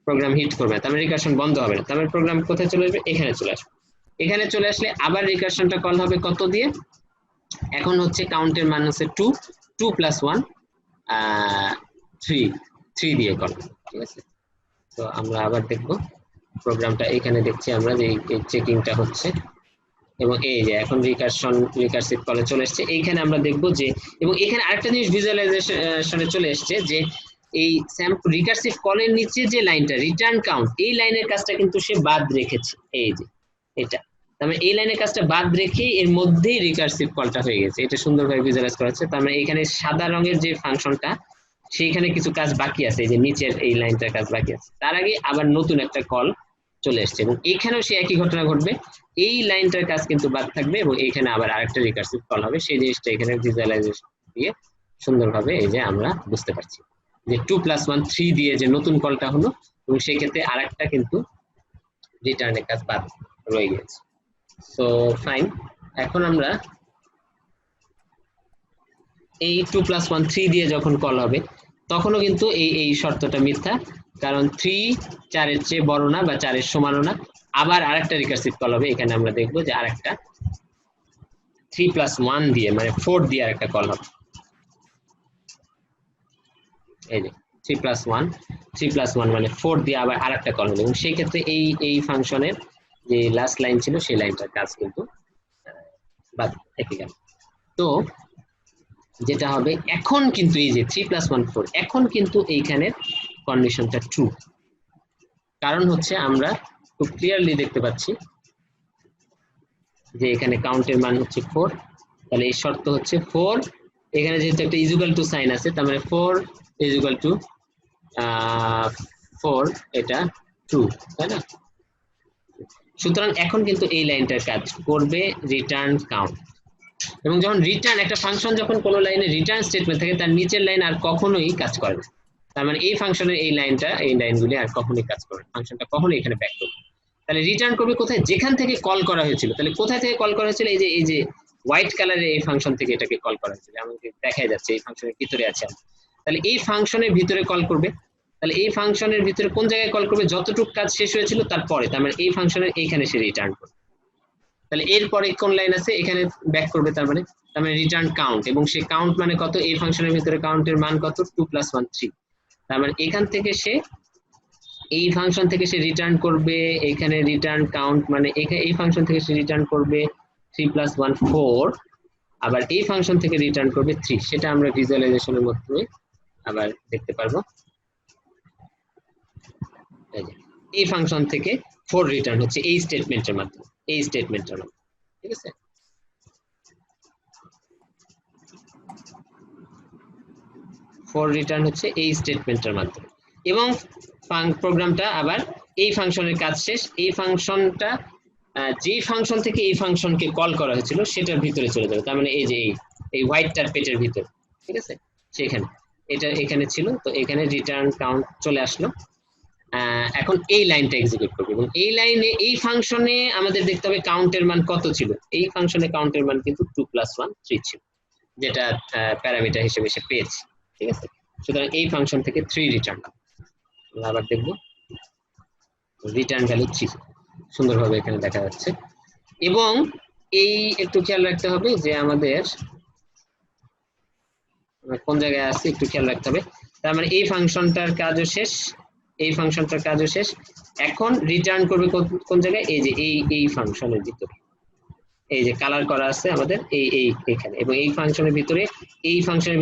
প্রোগ্রাম হিট করবে, তার মানে রিকারশন বন্ধ হবে না, তার মানে প্রোগ্রাম কোথায় চলে আসবে, এখানে চলে আসবে। এখানে চলে আসলে আবার রিকারশনটা কল হবে কত দিয়ে, এখন হচ্ছে কাউন্টের মান হচ্ছে 2, 2 + 1 3 দিয়ে কল, ঠিক আছে। তো আমরা আবার দেখব প্রোগ্রামটা, এখানে দেখছি আমরা যে এই চেকিংটা হচ্ছে এবং এই যে এখন রিকারসিভ কলে চলে এসেছে। এইখানে আমরা দেখব যে, এবং এখানে আরেকটা জিনিস ভিজুয়ালাইজেশনে চলে এসেছে যে এই রিকারসিভ কলের নিচে যে লাইনটা রিটার্ন কাউন্ট, এই লাইনের কাজটা কিন্তু সে বাদ রেখেছে, এই যে এটা, তার মানে এই লাইনের কাজটা বাদ রেখে এর মধ্যেই রিকারসিভ কলটা হয়ে গেছে, এটা সুন্দরভাবে ভিজুয়ালাইজ করা হচ্ছে। তার মানে এখানে সাদা রঙের যে ফাংশনটা সেইখানে কিছু কাজ বাকি আছে, এই যে নিচের এই লাইনটার কাজ বাকি আছে, তার আগে আবার নতুন একটা কল চলে এসছে এবং এখানেও সে একই ঘটনা ঘটবে, এই লাইনটার কাজ কিন্তু বাদ থাকবে এবং এখানে আবার আরেকটা রিকারসিভ কল হবে, সেই জিনিসটা এখানে ভিজুয়ালাইজেশন দিয়ে সুন্দরভাবে এই যে আমরা বুঝতে পারছি যে 2 + 1 3 দিয়ে যে নতুন কলটা হলো এবং সেই ক্ষেত্রে আরেকটা কিন্তু রিটার্নের কাজ বাদ রয়ে গেছে। সো ফাইন, এখন আমরা এই 2 + 1 3 দিয়ে যখন কল হবে তখনও কিন্তু এই শর্তটা মিথ্যা, কারণ 3 4-এর চেয়ে বড় না বা 4-এর সমানও না। আবার আরেকটা রিকারসিভ কল হবে, এখানে আমরা দেখবো যে আরেকটা 3 + 1 দিয়ে মানে 4 দিয়ে আরেকটা কল হবে, এই যে 3 + 1 মানে 4 দিয়ে আবার আরেকটা কল হবে এবং সেই ক্ষেত্রে এই ফাংশনের যে লাস্ট লাইন ছিল সেই লাইনটার কাজ কিন্তু বাদ থেকে গেল। তো যেটা হবে এখন কিন্তু এই যে 3 + 1 4, এখন কিন্তু এইখানের কন্ডিশনটা ট্রু, কারণ হচ্ছে আমরা খুব ক্লিয়ারলি দেখতে পাচ্ছি যে এখানে কাউন্টের মান হচ্ছে 4, তাহলে এই শর্ত হচ্ছে 4, এখানে যেহেতু একটা ইকুয়াল টু সাইন আছে তার মানে 4 = 4, এটা ট্রু, তাই না। সুতরাং এখন কিন্তু এই লাইনটার কাজ করবে রিটার্ন কাউন্ট, এবং যখন রিটার্ন একটা ফাংশন যখন কোনো লাইনে রিটার্ন স্টেটমেন্ট থাকে তার নিচের লাইন আর কখনোই কাজ করে না, তার মানে এই ফাংশনের এই লাইনগুলি আর কখনোই কাজ করে না, ফাংশনটা কখনোই এখানে ব্যাক করবে। তাহলে রিটার্ন করবে কোথায়, যেখান থেকে কল করা হয়েছিল, তাহলে কোথায় থেকে কল করা হয়েছিল, এই যে হোয়াইট কালারের এই ফাংশন থেকে এটাকে কল করা হয়েছিল, আমাকে দেখা যাচ্ছে এই ফাংশনের ভিতরে আছে, তাহলে এই ফাংশনের ভিতরে কল করবে, তাহলে এই ফাংশনের ভিতরে কোন জায়গায় কল করবে, যতটুকু কাজ শেষ হয়েছিল তারপরে, তার মানে এই ফাংশনের এইখানে সে রিটার্ন করবে। তাহলে এরপরে কোন লাইন আছে এখানে ব্যাক করবে, তার মানে রিটার্ন কাউন্ট, এবং সে কাউন্ট মানে কত, এই ফাংশনের ভিতরে কাউন্টের মান কত 2 + 1 3। তার মানে এখান থেকে সে এই ফাংশন থেকে সে রিটার্ন করবে, এখানে রিটার্ন কাউন্ট মানে এই ফাংশন থেকে সে রিটার্ন করবে 3 + 1 4, আবার এই ফাংশন থেকে রিটার্ন করবে 3। সেটা আমরা ভিজুয়ালাইজেশনের মাধ্যমে আবার দেখতে পারবো। এই ফাংশন থেকে 4 রিটার্ন হচ্ছে এই স্টেটমেন্টের মাধ্যমে, এই স্টেটমেন্টের মাধ্যমে, ঠিক আছে। রিটার্ন হচ্ছে এই স্টেটমেন্টের মাধ্যমে, এবং প্রোগ্রামটা আবার এই ফাংশনের কাজ শেষ, এই ফাংশনটা যে ফাংশন থেকে এই ফাংশনকে কল করা হয়েছিল সেটার ভিতরে চলে যাবে। তার মানে এই যে এই হোয়াইটটার পেটের ভিতর, ঠিক আছে, সেখানে এটা এখানে ছিল, তো এখানে রিটার্ন কাউন্ট চলে আসলো। এখন এই লাইনটা এক্সিকিউট করবে, এবং এই লাইনে এই ফাংশনে আমাদের দেখতে হবে কাউন্টের মান কত ছিল। এই ফাংশনে কাউন্টের মান কিন্তু 2 + 1 3 ছিল, যেটা প্যারামিটার হিসেবে সে পেয়েছে, ঠিক আছে। সুতরাং এই ফাংশন থেকে 3 রিটার্ন, আমরা আবার দেখব রিটার্ন ভ্যালু 3 সুন্দরভাবে এখানে দেখা যাচ্ছে। এবং এই একটু খেয়াল রাখতে হবে যে আমাদের কোন জায়গায় আছে একটু খেয়াল রাখতে হবে। তার মানে এই ফাংশনটার কাজও শেষ, এই ফাংশনটার কাজও শেষ। এখন রিটার্ন করবে কোন জায়গায়, এই যে এই ফাংশনের ভিতরে, এই যে কালার করা আছে আমাদের এইখানে, এবং এই ফাংশনের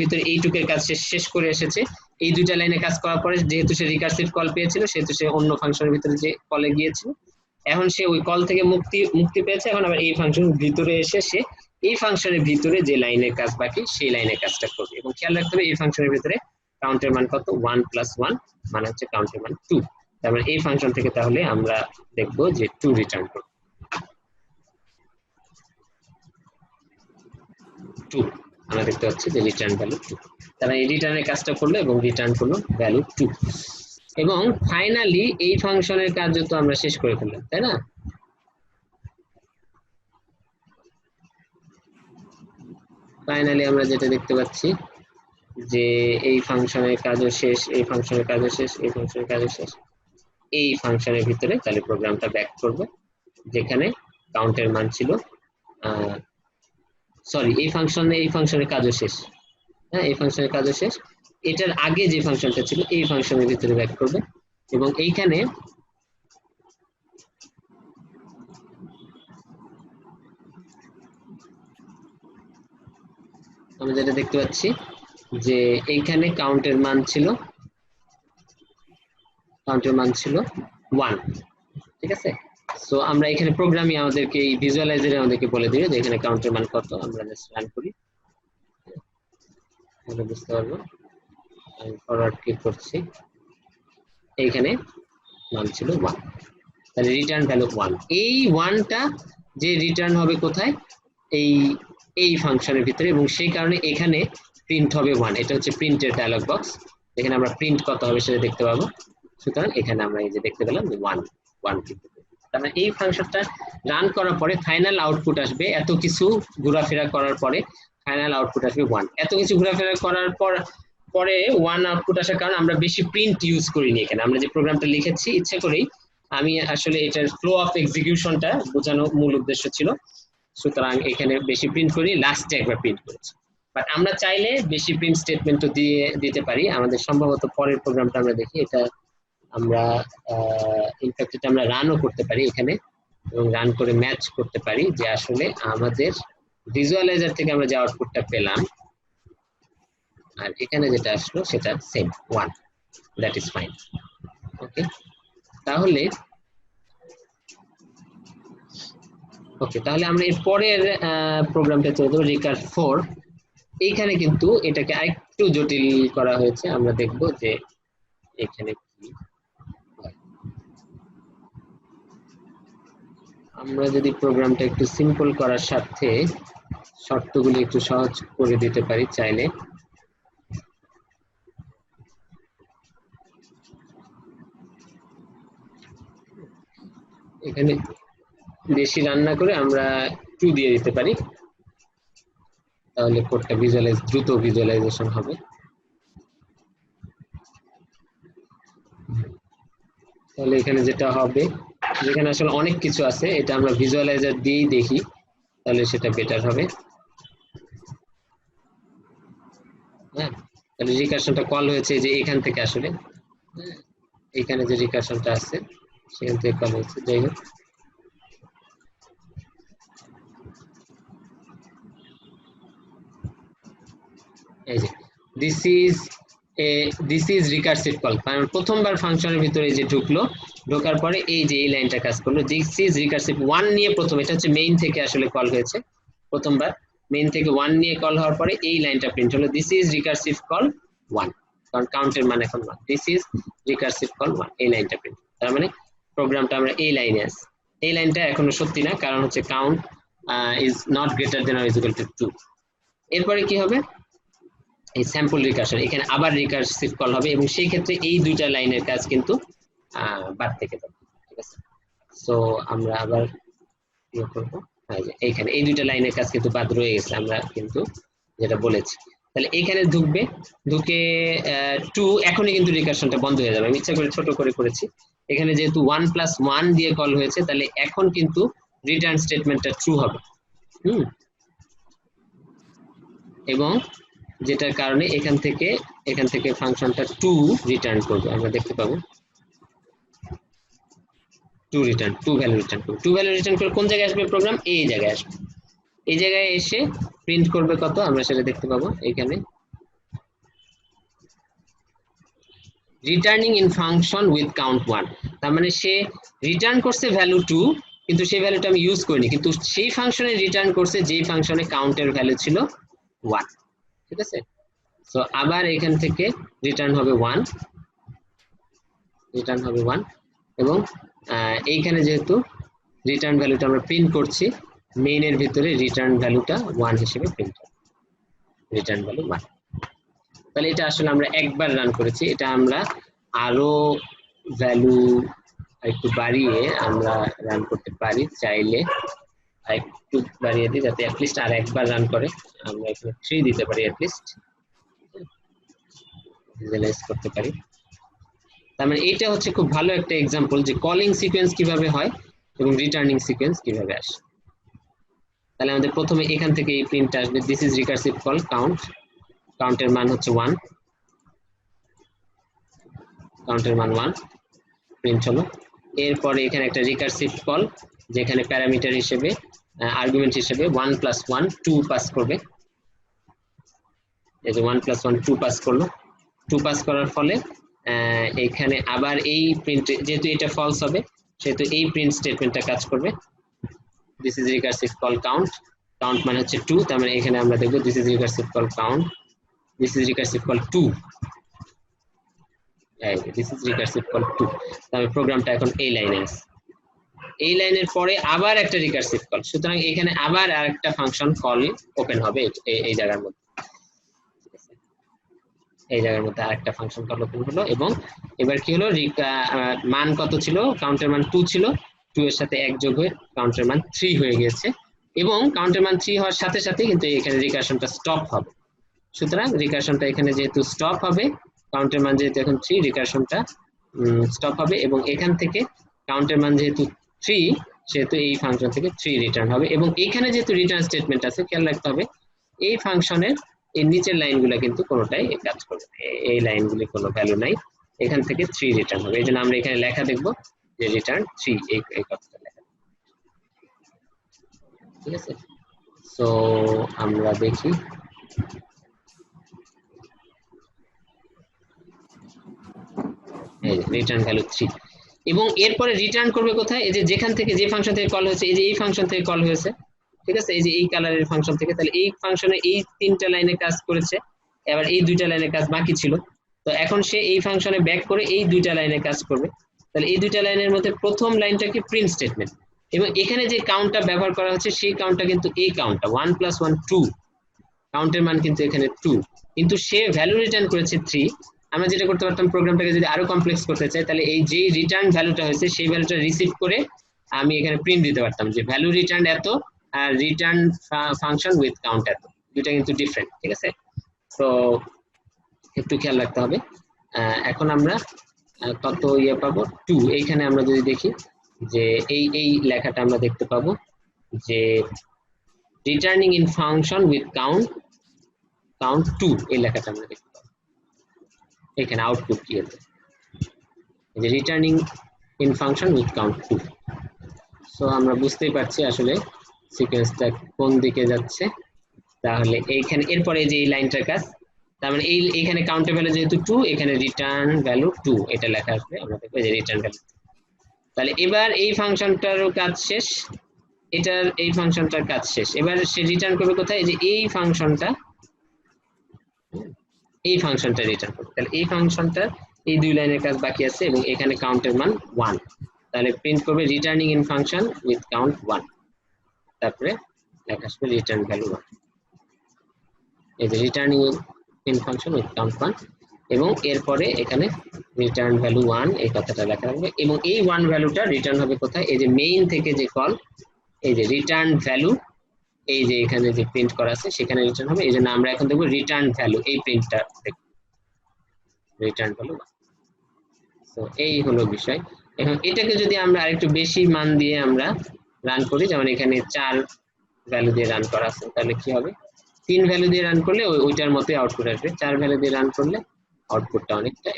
ভিতরে এইটুকের কাজ শেষ করে এসেছে। এই দুইটা লাইনে কাজ করার পরে যেহেতু সে রিকার্সিভ কল পেয়েছিল, সেহেতু সে অন্য ফাংশনের ভিতরে যে কলে গিয়েছিল, এখন সে ওই কল থেকে মুক্তি পেয়েছে। এখন আবার এই ফাংশনের ভিতরে এসে সে এই ফাংশনের ভিতরে যে লাইনের কাজ বাকি সেই লাইনের কাজটা করবে। এবং খেয়াল রাখতে হবে এই ফাংশনের ভিতরে কাউন্টের মান কত, 1 + 1 মানে হচ্ছে কাউন্টের মান 2। তার মানে এই ফাংশন থেকে তাহলে আমরা দেখব যে 2 রিটার্ন করবে, 2 আমরা দেখতে পাচ্ছি যে রিটার্ন ভ্যালু 2। তারা এই রিটার্নের কাজটা করলো এবং রিটার্ন করলো ভ্যালু 2। এবং ফাইনালি এই ফাংশনের কাজ তো আমরা শেষ করে ফেললাম, তাই না? ফাইনালি আমরা যেটা দেখতে পাচ্ছি যে এই ফাংশনের কাজও শেষ, এই ফাংশনের কাজও শেষ, এই ফাংশনের কাজও শেষ। এই ফাংশনের ভিতরে তাহলে প্রোগ্রামটা ব্যাক করবে, যেখানে কাউন্টের মান ছিল সরি এই ফাংশনের কাজও শেষ, হ্যাঁ এই ফাংশনের কাজও শেষ। এটার আগে যে ফাংশনটা ছিল এই ফাংশনের ভিতরে ব্যাক করবে, এবং এইখানে আমরা যেটা দেখতে পাচ্ছি যে এইখানে কাউন্টের মান ছিল 1, ঠিক আছে। সো আমরা এখানে প্রোগ্রামই আমাদেরকে এই ভিজুয়ালাইজারে আমাদেরকে বলে দিবে যে এখানে কাউন্টের মান কত। আমরা জাস্ট রান করি, তাহলে বুঝতে পারবো। আমি ফরওয়ার্ড ক্লিক করছি, এইখানে মান ছিল 1, তাহলে রিটার্ন ভ্যালু 1। এই 1টা যে রিটার্ন হবে কোথায়, এই ফাংশনের ভিতরে, এবং সেই কারণে এখানে প্রিন্ট হবে 1। এটা হচ্ছে প্রিন্টের ডায়লগ বক্স, এখানে আমরা প্রিন্ট কত হবে সেটা দেখতে পাবো। সুতরাং এখানে আমরা এই যে দেখতে পেলাম যে 1 প্রিন্ট। তার মানে এই ফাংশনটা রান করার পরে ফাইনাল আউটপুট আসবে, এত কিছু ঘোরাফেরা করার পরে ফাইনাল আউটপুট আসবে 1। এত কিছু ঘোরাফেরা করার পরে 1 আউটপুট আসার কারণে আমরা বেশি প্রিন্ট ইউজ করিনি এখানে। আমরা যে প্রোগ্রামটা লিখেছি ইচ্ছে করেই আমি আসলে এটার ফ্লো অফ এক্সিকিউশনটা বোঝানো মূল উদ্দেশ্য ছিল, সুতরাং এখানে বেশি প্রিন্ট করি, লাস্টে একবার প্রিন্ট করেছি। বাট আমরা চাইলে বেশি প্রিন্ট স্টেটমেন্টও দিতে পারি। আমাদের সম্ভবত পরের প্রোগ্রামটা আমরা দেখি, এটা আমরা ইনফ্যাক্ট এটা আমরা রানও করতে পারি এখানে, এবং রান করে ম্যাচ করতে পারি যে আসলে আমাদের ভিজুয়ালাইজার থেকে আমরা যে আউটপুটটা পেলাম আর এখানে যেটা আসলো সেটা সেম 1, দ্যাট ইজ ফাইন। ওকে, তাহলে আমরা এর পরের প্রোগ্রামটা চলে যাবো রিকার 4। এইখানে কিন্তু এটাকে আরেকটু জটিল করা হয়েছে, আমরা দেখব যে এখানে কি হয়। আমরা যদি প্রোগ্রামটা একটু সিম্পল করার সাথে শর্তগুলি একটু সহজ করে দিতে পারি চাইলে, এখানে বেশি রান্না করে আমরা 2 দিয়ে দিতে পারি, তাহলে কোডটা দ্রুত ভিজুয়ালাইজেশন হবে। তাহলে এখানে যেটা হবে যেখানে আসলে অনেক কিছু আছে, এটা আমরা ভিজুয়ালাইজার দিয়েই দেখি, তাহলে সেটা বেটার হবে। হ্যাঁ, তাহলে রিকারশনটা কল হয়েছে যে এখান থেকে আসলে, হ্যাঁ, এখানে যে রিকারশনটা আছে সেখান থেকে কল হয়েছে। যাই হোক, এই যে দিস ইজ রিকারসিভ কল, কারণ প্রথমবার ফাংশনের ভিতরে যে ঢুকলো, ঢোকার পরে এই যে এই লাইনটা কাজ করলো, দিস ইজ রিকারসিভ ওয়ান নিয়ে প্রথম, এটা হচ্ছে মেইন থেকে আসলে কল হয়েছে প্রথমবার, মেইন থেকে ওয়ান নিয়ে কল হওয়ার পরে এই লাইনটা প্রিন্ট হলো, this is recursive call one, কারণ কাউন্টের মান এখন one, this is recursive call one, এই লাইনটা প্রিন্ট, তার মানে প্রোগ্রামটা আমরা এই লাইনে আছে। এই লাইনটা এখনো সত্যি না, কারণ হচ্ছে count is not greater than or is equal two 2। এরপরে কি হবে, এই স্যাম্পল রিকারশন, এখানে আবার রিকারসিভ কল হবে, এবং সেই ক্ষেত্রে এই দুইটা লাইনের কাজ কিন্তু বাদ থেকে যাবে। ঠিক আছে, সো আমরা আবার ইয়ে করবো, এইখানে এই দুইটা লাইনের কাজ কিন্তু বাদ রয়ে গেছে, আমরা কিন্তু যেটা বলেছি। তাহলে এখানে ঢুকবে, ঢুকে 2, এখনই কিন্তু রিকারশনটা বন্ধ হয়ে যাবে, আমি ইচ্ছা করে ছোট করে করেছি। এখানে যেহেতু 1+1 দিয়ে কল হয়েছে, তাহলে এখন কিন্তু রিটার্ন স্টেটমেন্টটা ট্রু হবে। এবং যেটার কারণে এখান থেকে ফাংশনটা 2 রিটার্ন করবে, আমরা দেখতে পাবো 2 রিটার্ন, 2 ভ্যালু রিটার্ন করবে। 2 ভ্যালু রিটার্ন করে কোন জায়গায় আসবে, প্রোগ্রাম এই জায়গায় আসবে, এই জায়গায় এসে প্রিন্ট করবে কত, আমরা সেটা দেখতে পাবো এখানে, returning in function with count 1, তার মানে সে রিটার্ন করছে ভ্যালু 2, কিন্তু সেই ভ্যালুটা আমি ইউজ করিনি, কিন্তু সেই ফাংশনে রিটার্ন করছে যেই ফাংশনে কাউন্টের ভ্যালু ছিল 1। ঠিক আছে, সো আবার এখান থেকে রিটার্ন হবে 1, রিটার্ন হবে 1, এবং এইখানে যেহেতু রিটার্ন ভ্যালুটা আমরা প্রিন্ট করছি, মেইনের ভিতরে রিটার্ন ভ্যালুটা 1 হিসেবে প্রিন্ট হবে, রিটার্ন ভ্যালু 1। তাহলে এটা আসলে আমরা একবার রান করেছি, এটা আমরা আরো ভ্যালু একটু বাড়িয়ে আমরা রান করতে পারি চাইলে, একটু বাড়িয়ে দিই যাতে অ্যাটলিস্ট আর একবার রান করে, আমরা এখানে 3 দিতে পারি, অ্যাটলিস্ট ভিজুয়ালাইজ করতে পারি। তার মানে এটা হচ্ছে খুব ভালো একটা এক্সাম্পল যে কলিং সিকোয়েন্স কিভাবে হয় এবং রিটার্নিং সিকোয়েন্স কিভাবে আসে। তাহলে আমাদের প্রথমে এখান থেকে এই প্রিন্ট আসবে, this is recursive call count, কাউন্টের মান হচ্ছে 1, কাউন্টের মান 1 প্রিন্ট হলো। এরপরে এখানে একটা রিকারসিভ কল, যেখানে প্যারামিটার হিসেবে আর্গুমেন্ট হিসেবে 1+1 2 পাস করবে, এই যে 1+1 2 পাস করলো, 2 পাস করার ফলে এখানে আবার এই প্রিন্ট, যেহেতু এটা ফলস হবে সেহেতু এই প্রিন্ট স্টেটমেন্টটা কাজ করবে, this is recursive call count, count মানে হচ্ছে 2, তার মানে এখানে আমরা দেখব this is recursive call count, this is recursive call 2, this is recursive call 2, তাহলে প্রোগ্রামটা এখন এই লাইনে আছে, এই লাইনের পরে আবার একটা রিকারসিভ কল, সুতরাং এখানে আবার আরেকটা ফাংশন কল ওপেন হবে এই জায়গার মধ্যে, এই জায়গার মধ্যে আরেকটা ফাংশন কল ওপেন হলো, এবং এবার কি হলো, মান কত ছিল, কাউন্টের মান 2 ছিল, 2 এর সাথে 1 যোগ হয়ে কাউন্টের মান 3 হয়ে গেছে, এবং কাউন্টের মান 3 হওয়ার সাথে সাথে কিন্তু এখানে রিকারশনটা স্টপ হবে, সুতরাং রিকারশনটা এখানে যেহেতু স্টপ হবে, কাউন্টের মান যেহেতু এখন 3, রিকারশনটা স্টপ হবে, এবং এখান থেকে কাউন্টের মান যেহেতু 3 সেহেতু এই ফাংশন থেকে 3 রিটার্ন হবে, এবং এখানে যেহেতু রিটার্ন স্টেটমেন্ট আছে, খেয়াল রাখতে হবে এই ফাংশনের এই নিচের লাইনগুলো কিন্তু কোনোটাই কাজ করবে না, এই লাইনগুলি কোনো ভ্যালু নাই, এখান থেকে 3 রিটার্ন হবে, এই জন্য আমরা এখানে লেখা দেখব যে রিটার্ন 3, এই কথাটা লেখা, ঠিক আছে। সো আমরা দেখি, এই রিটার্ন ভ্যালু 3, এবং এরপরে রিটার্ন করবে কোথায়, এই যে যেখান থেকে যে ফাংশন থেকে কল হয়েছে, এই যে এই ফাংশন থেকে কল হয়েছে, ঠিক আছে, এই যে এই কালারের ফাংশন থেকে, তাহলে এই ফাংশনে এই 3টা লাইনে কাজ করেছে, এবার এই 2টা লাইনে কাজ বাকি ছিল, তো এখন সে এই ফাংশনে ব্যাক করে এই 2টা লাইনে কাজ করবে, তাহলে এই 2টা লাইনের মধ্যে প্রথম লাইনটা কি প্রিন্ট স্টেটমেন্ট, এবং এখানে যে কাউন্টটা ব্যবহার করা হচ্ছে সেই কাউন্টটা কিন্তু এই কাউন্টটা 1+1 2, কাউন্টের মান কিন্তু এখানে 2, কিন্তু সে ভ্যালু রিটার্ন করেছে 3, আমরা যেটা করতে পারতাম, প্রোগ্রামটাকে যদি আরো কমপ্লেক্স করতে চাই, তাহলে এই যে রিটার্ন ভ্যালুটা হয়েছে সেই ভ্যালুটা রিসিভ করে আমি এখানে প্রিন্ট দিতে পারতাম যে ভ্যালু রিটার্ন এত আর রিটার্ন ফাংশন উইথ কাউন্ট এত, দুটো কিন্তু ডিফারেন্ট, ঠিক আছে, তো একটু খেয়াল রাখতে হবে। এখন আমরা কত ইয়ে পাবো, 2, এইখানে আমরা যদি দেখি যে এই লেখাটা আমরা দেখতে পাবো যে returning in function with count 2 এই লেখাটা আমরা দেখতে পাবো এখানে আউটপুট কি হবে যে returning in function with count 2। So আমরা বুঝতেই পারছি আসলে সিকোয়েন্সটা কোন দিকে যাচ্ছে। তাহলে এইখানে এরপরে যে এই লাইনটার কাজ, তার মানে এইখানে কাউন্টের ভ্যালু যেহেতু 2, এখানে রিটার্ন ভ্যালু 2 এটা লেখা আসবে, আমরা দেখবো যে রিটার্ন ভ্যালু। তাহলে এবার এই ফাংশনটারও কাজ শেষ, এটার এই ফাংশনটার কাজ শেষ। এবার সে রিটার্ন করবে কোথায়, এই যে এই ফাংশনটা রিটার্ন করবে। তাহলে এই ফাংশনটার এই দুই লাইনের কাজ বাকি আছে এবং এখানে কাউন্টের মান 1। তাহলে প্রিন্ট করবে returning in function with count 1, তারপরে লেখা আসবে রিটার্ন ভ্যালু 1। এই যে returning in function with count 1 এবং এরপরে এখানে রিটার্ন ভ্যালু 1 এই কথাটা লেখা হবে এবং এই 1 ভ্যালুটা রিটার্ন হবে কোথায়, এই যে মেইন থেকে যে কল, এই যে রিটার্ন ভ্যালু, এই যে এখানে যে প্রিন্ট করা আছে সেখানে রিটার্ন হবে। এই জন্য আমরা এখন দেখব রিটার্ন ভ্যালু, এই প্রিন্টটা দেখব রিটার্ন ভ্যালু 1। তো এই হলো বিষয়। এখন এটাকে যদি আমরা আরেকটু বেশি মান দিয়ে আমরা রান করি, যেমন এখানে 4 ভ্যালু দিয়ে রান করা আছে, তাহলে কি হবে, 3 ভ্যালু দিয়ে রান করলে ওইটার মতোই আউটপুট আসবে, 4 ভ্যালু দিয়ে রান করলে আউটপুটটা অনেকটা।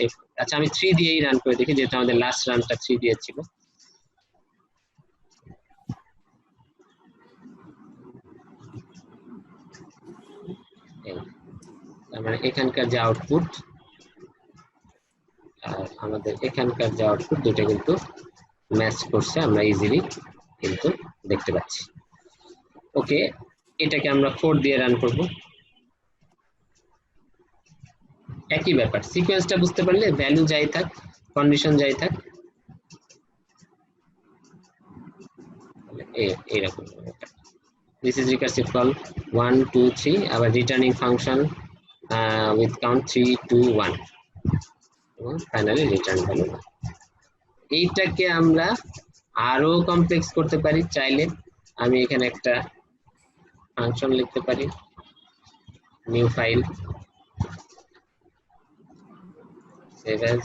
আচ্ছা আমি 3 দিয়েই রান করে দেখি, যেহেতু আমাদের লাস্ট রানটা 3 দিয়ে ছিল। তার মানে এখানকার যে আউটপুট আর আমাদের এখানকার যে আউটপুট দুটো কিন্তু ম্যাচ করছে, আমরা ইজিলি কিন্তু দেখতে পাচ্ছি। ওকে, এটাকে আমরা 4 দিয়ে রান করব। একই ব্যাপার, সিকোয়েন্সটা বুঝতে পারলে ভ্যালু যাই থাক, কন্ডিশন যাই থাক, এইরকম। This is recursive call 1 2 3, আবার রিটার্নিং ফাংশন উইথ কাউন্ট 3 2 1 এবং ফাইনালি রিটার্ন ভ্যালু 1। এইটাকে আমরা আরো কমপ্লেক্স করতে পারি চাইলে। আমি এখানে একটা ফাংশন লিখতে পারি, নিউ ফাইল, সেভ অ্যাজ,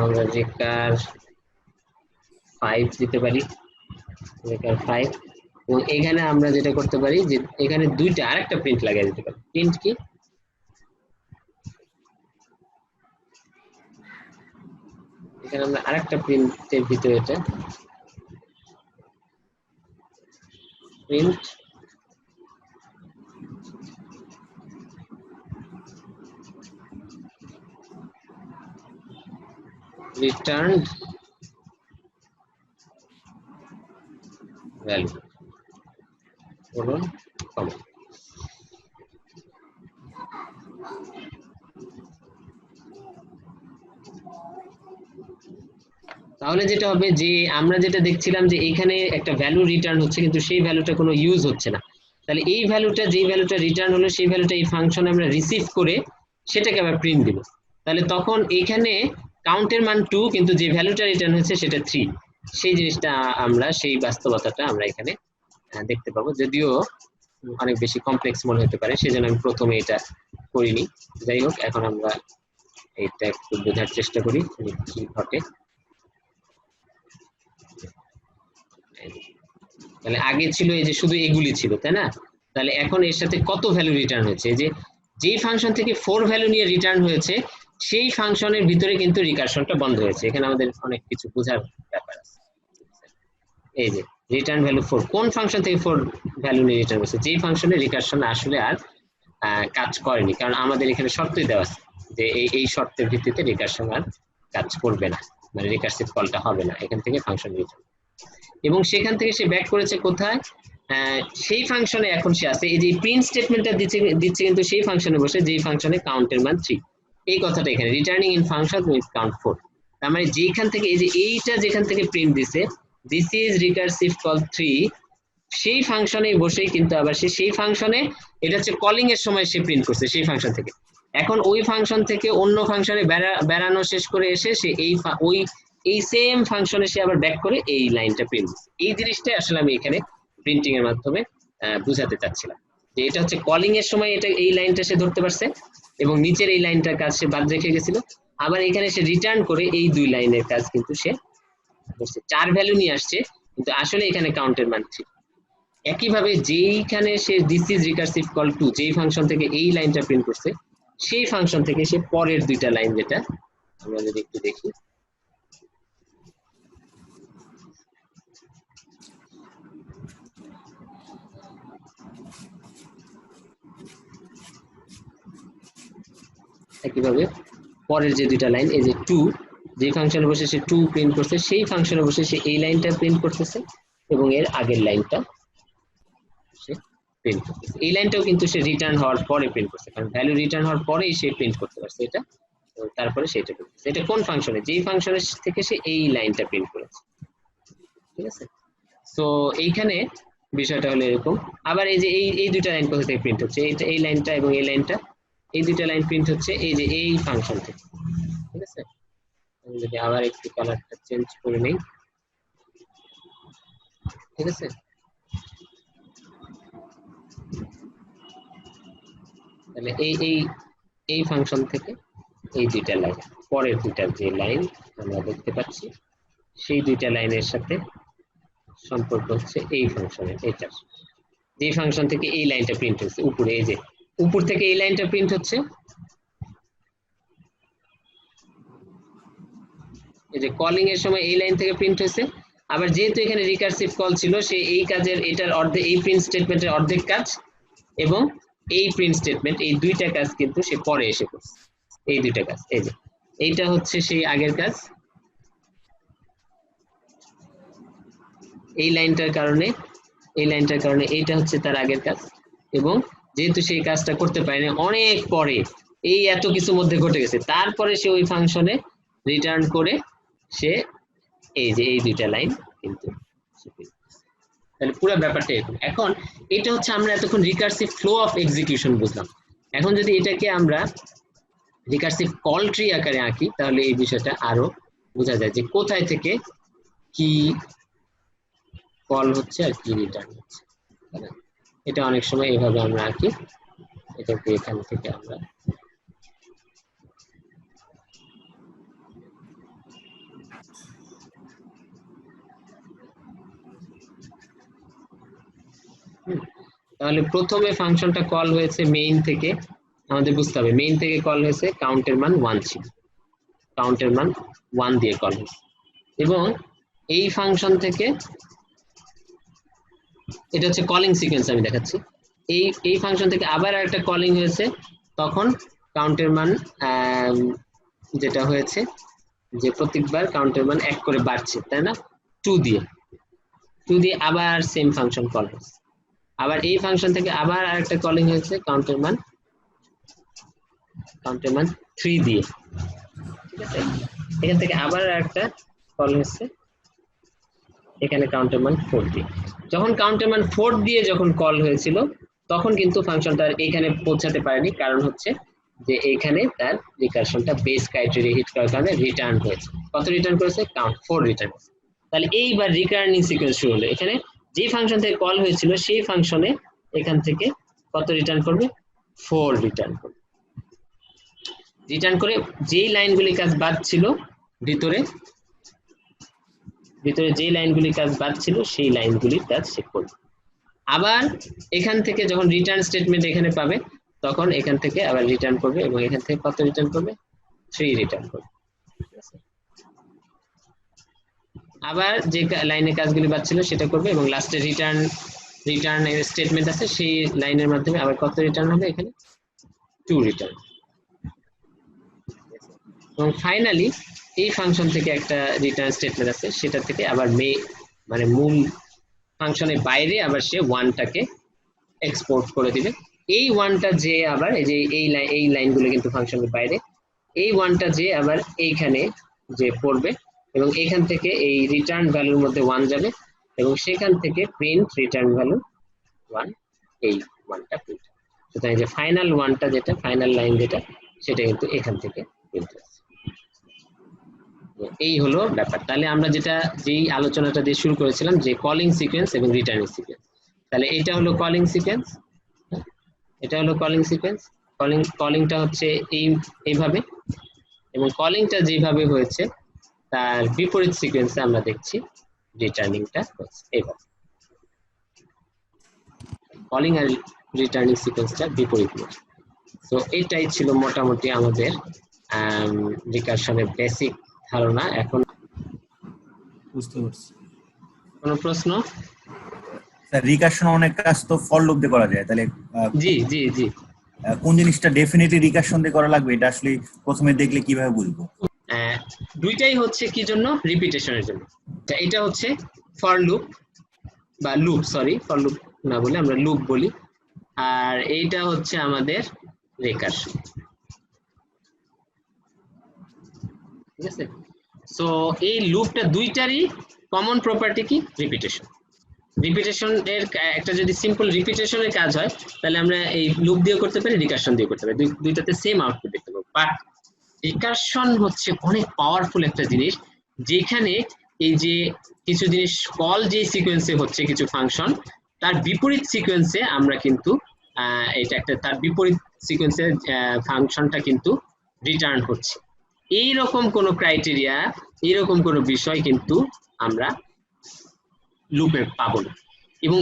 আমরা রেকার 5 দিতে পারি, রেকার 5। এবং এখানে আমরা যেটা করতে পারি যে এখানে দুইটা আরেকটা প্রিন্ট লাগিয়ে দিতে পারি। প্রিন্ট কি, এখানে আমরা আরেকটা প্রিন্টের ভিতরে এটা প্রিন্ট returned value বলুন কমা। তাহলে যেটা হবে যে আমরা যেটা দেখছিলাম যে এখানে একটা ভ্যালু রিটার্ন হচ্ছে কিন্তু সেই ভ্যালুটা কোনো ইউজ হচ্ছে না, তাহলে এই ভ্যালুটা, যেই ভ্যালুটা রিটার্ন হলো সেই ভ্যালুটা এই ফাংশনে আমরা রিসিভ করে সেটাকে আবার প্রিন্ট দিব। তাহলে তখন এখানে কাউন্টের মান 2 কিন্তু যে ভ্যালুটা রিটার্ন হচ্ছে সেটা 3, সেই জিনিসটা আমরা, সেই বাস্তবতাটা আমরা এখানে দেখতে পাবো। যদিও অনেক বেশি কমপ্লেক্স মনে হতে পারে, সেজন্য আমি প্রথমে এটা করিনি। যাই হোক, এখন আমরা এটা একটু বোঝার চেষ্টা করি কি ঘটে। তাহলে আগে ছিল এই যে শুধু এগুলি ছিল, তাই না? তাহলে এখন এর সাথে কত ভ্যালু রিটার্ন হয়েছে, যে যেই ফাংশন থেকে 4 ভ্যালু নিয়ে রিটার্ন হয়েছে সেই ফাংশনের ভিতরে কিন্তু রিকারশনটা বন্ধ হয়েছে। এখানে আমাদের অনেক কিছু বোঝার ব্যাপার আছে। এই যে রিটার্ন ভ্যালু 4, কোন ফাংশন থেকে 4 ভ্যালু নিয়ে রিটার্ন হয়েছে, যেই ফাংশনে রিকারশন আসলে আর কাজ করেনি, কারণ আমাদের এখানে শর্তই দেওয়া আছে যে এই শর্তের ভিত্তিতে রিকারশন আর কাজ করবে না, মানে রিকারসিভ কলটা হবে না এখান থেকে ফাংশন রিটার্ন। এবং সেখান থেকে সে ব্যাক করেছে কোথায়, সেই ফাংশনে এখন সে আছে, এই যে প্রিন্ট স্টেটমেন্টটা দিচ্ছে কিন্তু সেই ফাংশনে বসে, যেই ফাংশনে কাউন্টের মান 3, এই কথাটা এখানে returning in function with count 4। তার মানে যেখান থেকে এই যে এইটা যেখান থেকে প্রিন্ট দিছে দিস ইজ রিকারসিভ কল 3, সেই ফাংশনে বসেই কিন্তু আবার সেই ফাংশনে, এটা হচ্ছে কলিং এর সময় সে প্রিন্ট করছে সেই ফাংশন থেকে। এখন ওই ফাংশন থেকে অন্য ফাংশনে বেড়ানো শেষ করে এসে সে এই সেম ফাংশনে সে আবার ব্যাক করে এই লাইনটা প্রিন্ট দিচ্ছে। এই জিনিসটাই আসলে আমি এখানে প্রিন্টিং এর মাধ্যমে বুঝাতে চাচ্ছিলাম। যে এটা হচ্ছে কলিং এর সময় এটা এই লাইনটা সে ধরতে পারছে এবং নিচের এই লাইনটার কাজ সে বাদ রেখে গেছিল, আবার এখানে সে রিটার্ন করে এই দুই লাইনের কাজ কিন্তু সে করছে, 4 ভ্যালু নিয়ে আসছে কিন্তু আসলে এখানে কাউন্টের মান ছিল। একইভাবে যেইখানে সে this is recursive call to যেই ফাংশন থেকে এই লাইনটা প্রিন্ট করছে সেই ফাংশন থেকে সে পরের দুইটা লাইন, যেটা আমরা যদি একটু দেখি, একইভাবে পরের যে দুইটা লাইন, এই যে টু, যে ফাংশনে বসে সে টু প্রিন্ট করছে সেই ফাংশনে বসে সে এই লাইনটা প্রিন্ট করতেছে এবং এর আগের লাইনটা সে প্রিন্ট করতেছে। এই লাইনটাও কিন্তু সে রিটার্ন হওয়ার পরে প্রিন্ট করছে, কারণ ভ্যালু রিটার্ন হওয়ার পরেই সে প্রিন্ট করতে পারছে এটা, তারপরে সেটা করতেছে। এটা কোন ফাংশনে, যেই ফাংশনের থেকে সে এই লাইনটা প্রিন্ট করেছে, ঠিক আছে। তো এইখানে বিষয়টা হলো এরকম। আবার এই যে এই দুইটা লাইন কোথা থেকে প্রিন্ট হচ্ছে, এইটা এই লাইনটা এবং এই লাইনটা, এই দুইটা লাইন প্রিন্ট হচ্ছে এই যে এই ফাংশন থেকে, ঠিক আছে। আমি যদি আবার একটু কালারটা চেঞ্জ করে নেই, ঠিক আছে। তাহলে এই ফাংশন থেকে এই দুইটা লাইন, পরের দুইটা যে লাইন আমরা দেখতে পাচ্ছি সেই দুইটা লাইনের সাথে সম্পর্ক হচ্ছে এই ফাংশনের, এটার যে ফাংশন থেকে এই লাইনটা প্রিন্ট হচ্ছে উপরে, এই যে উপর থেকে এই লাইনটা প্রিন্ট হচ্ছে, এই যে কলিং এর সময় এই লাইন থেকে প্রিন্ট হয়েছে। আবার যেহেতু এখানে রিকারসিভ কল ছিল সে এই কাজের এটার অর্ধেক, এই প্রিন্ট স্টেটমেন্টের অর্ধেক কাজ এবং এই প্রিন্ট স্টেটমেন্ট, এই দুইটা কাজ কিন্তু সে পরে এসে করছে, এই দুইটা কাজ। এই যে এইটা হচ্ছে সেই আগের কাজ, এই লাইনটার কারণে এইটা হচ্ছে তার আগের কাজ, এবং যেহেতু সেই কাজটা করতে পারেনি অনেক পরে, এই এত কিছু মধ্যে ঘটে গেছে, তারপরে সে ওই ফাংশনে রিটার্ন করে সে এই যে এই দুইটা লাইন কিন্তু, তাহলে পুরো ব্যাপারটা এরকম। এখন এটা হচ্ছে আমরা এতক্ষণ রিকারসিভ ফ্লো অফ এক্সিকিউশন বুঝলাম। এখন যদি এটাকে আমরা রিকারসিভ কল ট্রি আকারে আঁকি তাহলে এই বিষয়টা আরো বোঝা যায় যে কোথায় থেকে কি কল হচ্ছে আর কি রিটার্ন হচ্ছে। এটা অনেক সময় এইভাবে আমরা আঁকি, এটাকে এখান থেকে আমরা তাহলে প্রথমে ফাংশনটা কল হয়েছে মেইন থেকে, আমাদের বুঝতে হবে মেইন থেকে কল হয়েছে, কাউন্টের মান 1 ছিল, কাউন্টের মান 1 দিয়ে কল হয়েছে, এবং এই ফাংশন থেকে এটা হচ্ছে কলিং সিকোয়েন্স আমি দেখাচ্ছি, এই ফাংশন থেকে আবার একটা কলিং হয়েছে, তখন কাউন্টের মান যেটা হয়েছে যে প্রত্যেকবার কাউন্টের মান 1 করে বাড়ছে, তাই না, 2 দিয়ে আবার সেম ফাংশন কল হয়েছে। আবার এই ফাংশন থেকে আবার আরেকটা কলিং হয়েছে কাউন্টের মান 3 দিয়ে, ঠিক আছে। এখান থেকে আবার আরেকটা কল হয়েছে এখানে কাউন্টার মান 4 দিয়ে। যখন কাউন্টার মান 4 দিয়ে যখন কল হয়েছিল তখন কিন্তু ফাংশনটা এখানে পৌঁছাতে পারেনি, কারণ হচ্ছে যে এখানে তার রিকারশনটা বেস ক্রাইটেরিয়া হিট করার কারণে রিটার্ন হয়েছে। কত রিটার্ন করেছে, কাউন্ট 4 রিটার্ন করেছে। তাহলে এইবার রিকার্নিং সিকোয়েন্স শুরু হলো, এখানে যে ফাংশন থেকে কল হয়েছিল সেই ফাংশনে এখান থেকে কত রিটার্ন করবে, 4 রিটার্ন করবে। রিটার্ন করে যেই লাইনগুলি কাজ বাদ ছিল ভিতরে যে লাইনগুলির কাজ বাদ ছিল সেই লাইনগুলির কাজ সে করবে। আবার এখান থেকে যখন রিটার্ন স্টেটমেন্ট এখানে পাবে তখন এখান থেকে আবার রিটার্ন করবে এবং এখান থেকে কত রিটার্ন করবে, 3 রিটার্ন করবে। আবার যে লাইনের কাজগুলি বাদ ছিল সেটা করবে এবং লাস্টে রিটার্ন স্টেটমেন্ট আছে সেই লাইনের মাধ্যমে আবার কত রিটার্ন হবে, এখানে 2 রিটার্ন। এবং ফাইনালি এই ফাংশন থেকে একটা রিটার্ন স্টেটমেন্ট আছে, সেটা থেকে আবার মানে মূল ফাংশনের বাইরে আবার সে 1টাকে এক্সপোর্ট করে দিবে। এই 1টা যে আবার এই যে এই লাইনগুলো কিন্তু ফাংশনের বাইরে, এই 1টা যে আবার এইখানে যে পড়বে এবং এখান থেকে এই রিটার্ন ভ্যালুর মধ্যে 1 যাবে এবং সেখান থেকে প্রিন্ট রিটার্ন ভ্যালু 1, এই 1টা প্রিন্ট। সুতরাং যে ফাইনাল 1টা যেটা ফাইনাল লাইন যেটা সেটা কিন্তু এখান থেকে প্রিন্ট হচ্ছে। এই হলো ব্যাপার। তাহলে আমরা যেই আলোচনাটা দিয়ে শুরু করেছিলাম যে কলিং সিকোয়েন্স এবং রিটার্নিং সিকোয়েন্স, তাহলে এটা হলো কলিং সিকোয়েন্স এটা হলো কলিং সিকোয়েন্স। কলিংটা হচ্ছে এইভাবে, এবং কলিংটা যেভাবে হয়েছে তার বিপরীত সিকোয়েন্সে আমরা দেখছি রিটার্নিংটা হচ্ছে এইভাবে। কলিং আর রিটার্নিং সিকোয়েন্সটা বিপরীত। তো এটাই ছিল মোটামুটি আমাদের রিকারশনের বেসিক ধারণা। এখন বুঝতে পারছি। কোনো প্রশ্ন? স্যার রিকারশন অনেক কাজ তো ফর লুপ দিয়ে করা যায়, তাহলে জি জি জি, কোন জিনিসটা ডেফিনেটলি রিকারশন দিয়ে করা লাগবে এটা আসলে প্রথমে দেখলে কিভাবে বুঝবো? দুইটাই হচ্ছে কি জন্য? রিপিটেশনের জন্য। এটা হচ্ছে ফর লুপ বা লুপ, সরি ফর লুপ না বলে আমরা লুপ বলি, আর এইটা হচ্ছে আমাদের রিকারশন। ঠিক আছে, সো এই লুপটা দুইটারই কমন প্রপার্টি কি? রিপিটেশন। রিপিটেশন এর একটা যদি সিম্পল রিপিটেশনের কাজ হয় তাহলে আমরা এই লুপ দিয়ে করতে পারি, রিকারশন দিয়ে করতে পারি, দুইটাতে সেম আউটপুট দেখতে পাবো। বাট রিকারশন হচ্ছে অনেক পাওয়ারফুল একটা জিনিস, যেখানে এই যে কিছু জিনিস কল যে সিকোয়েন্সে হচ্ছে কিছু ফাংশন, তার বিপরীত সিকোয়েন্সে আমরা কিন্তু এটা একটা তার বিপরীত সিকোয়েন্সে ফাংশনটা কিন্তু রিটার্ন হচ্ছে। এইরকম কোন ক্রাইটেরিয়া, এইরকম কোন বিষয় কিন্তু আমরা লুপে পাবো না। এবং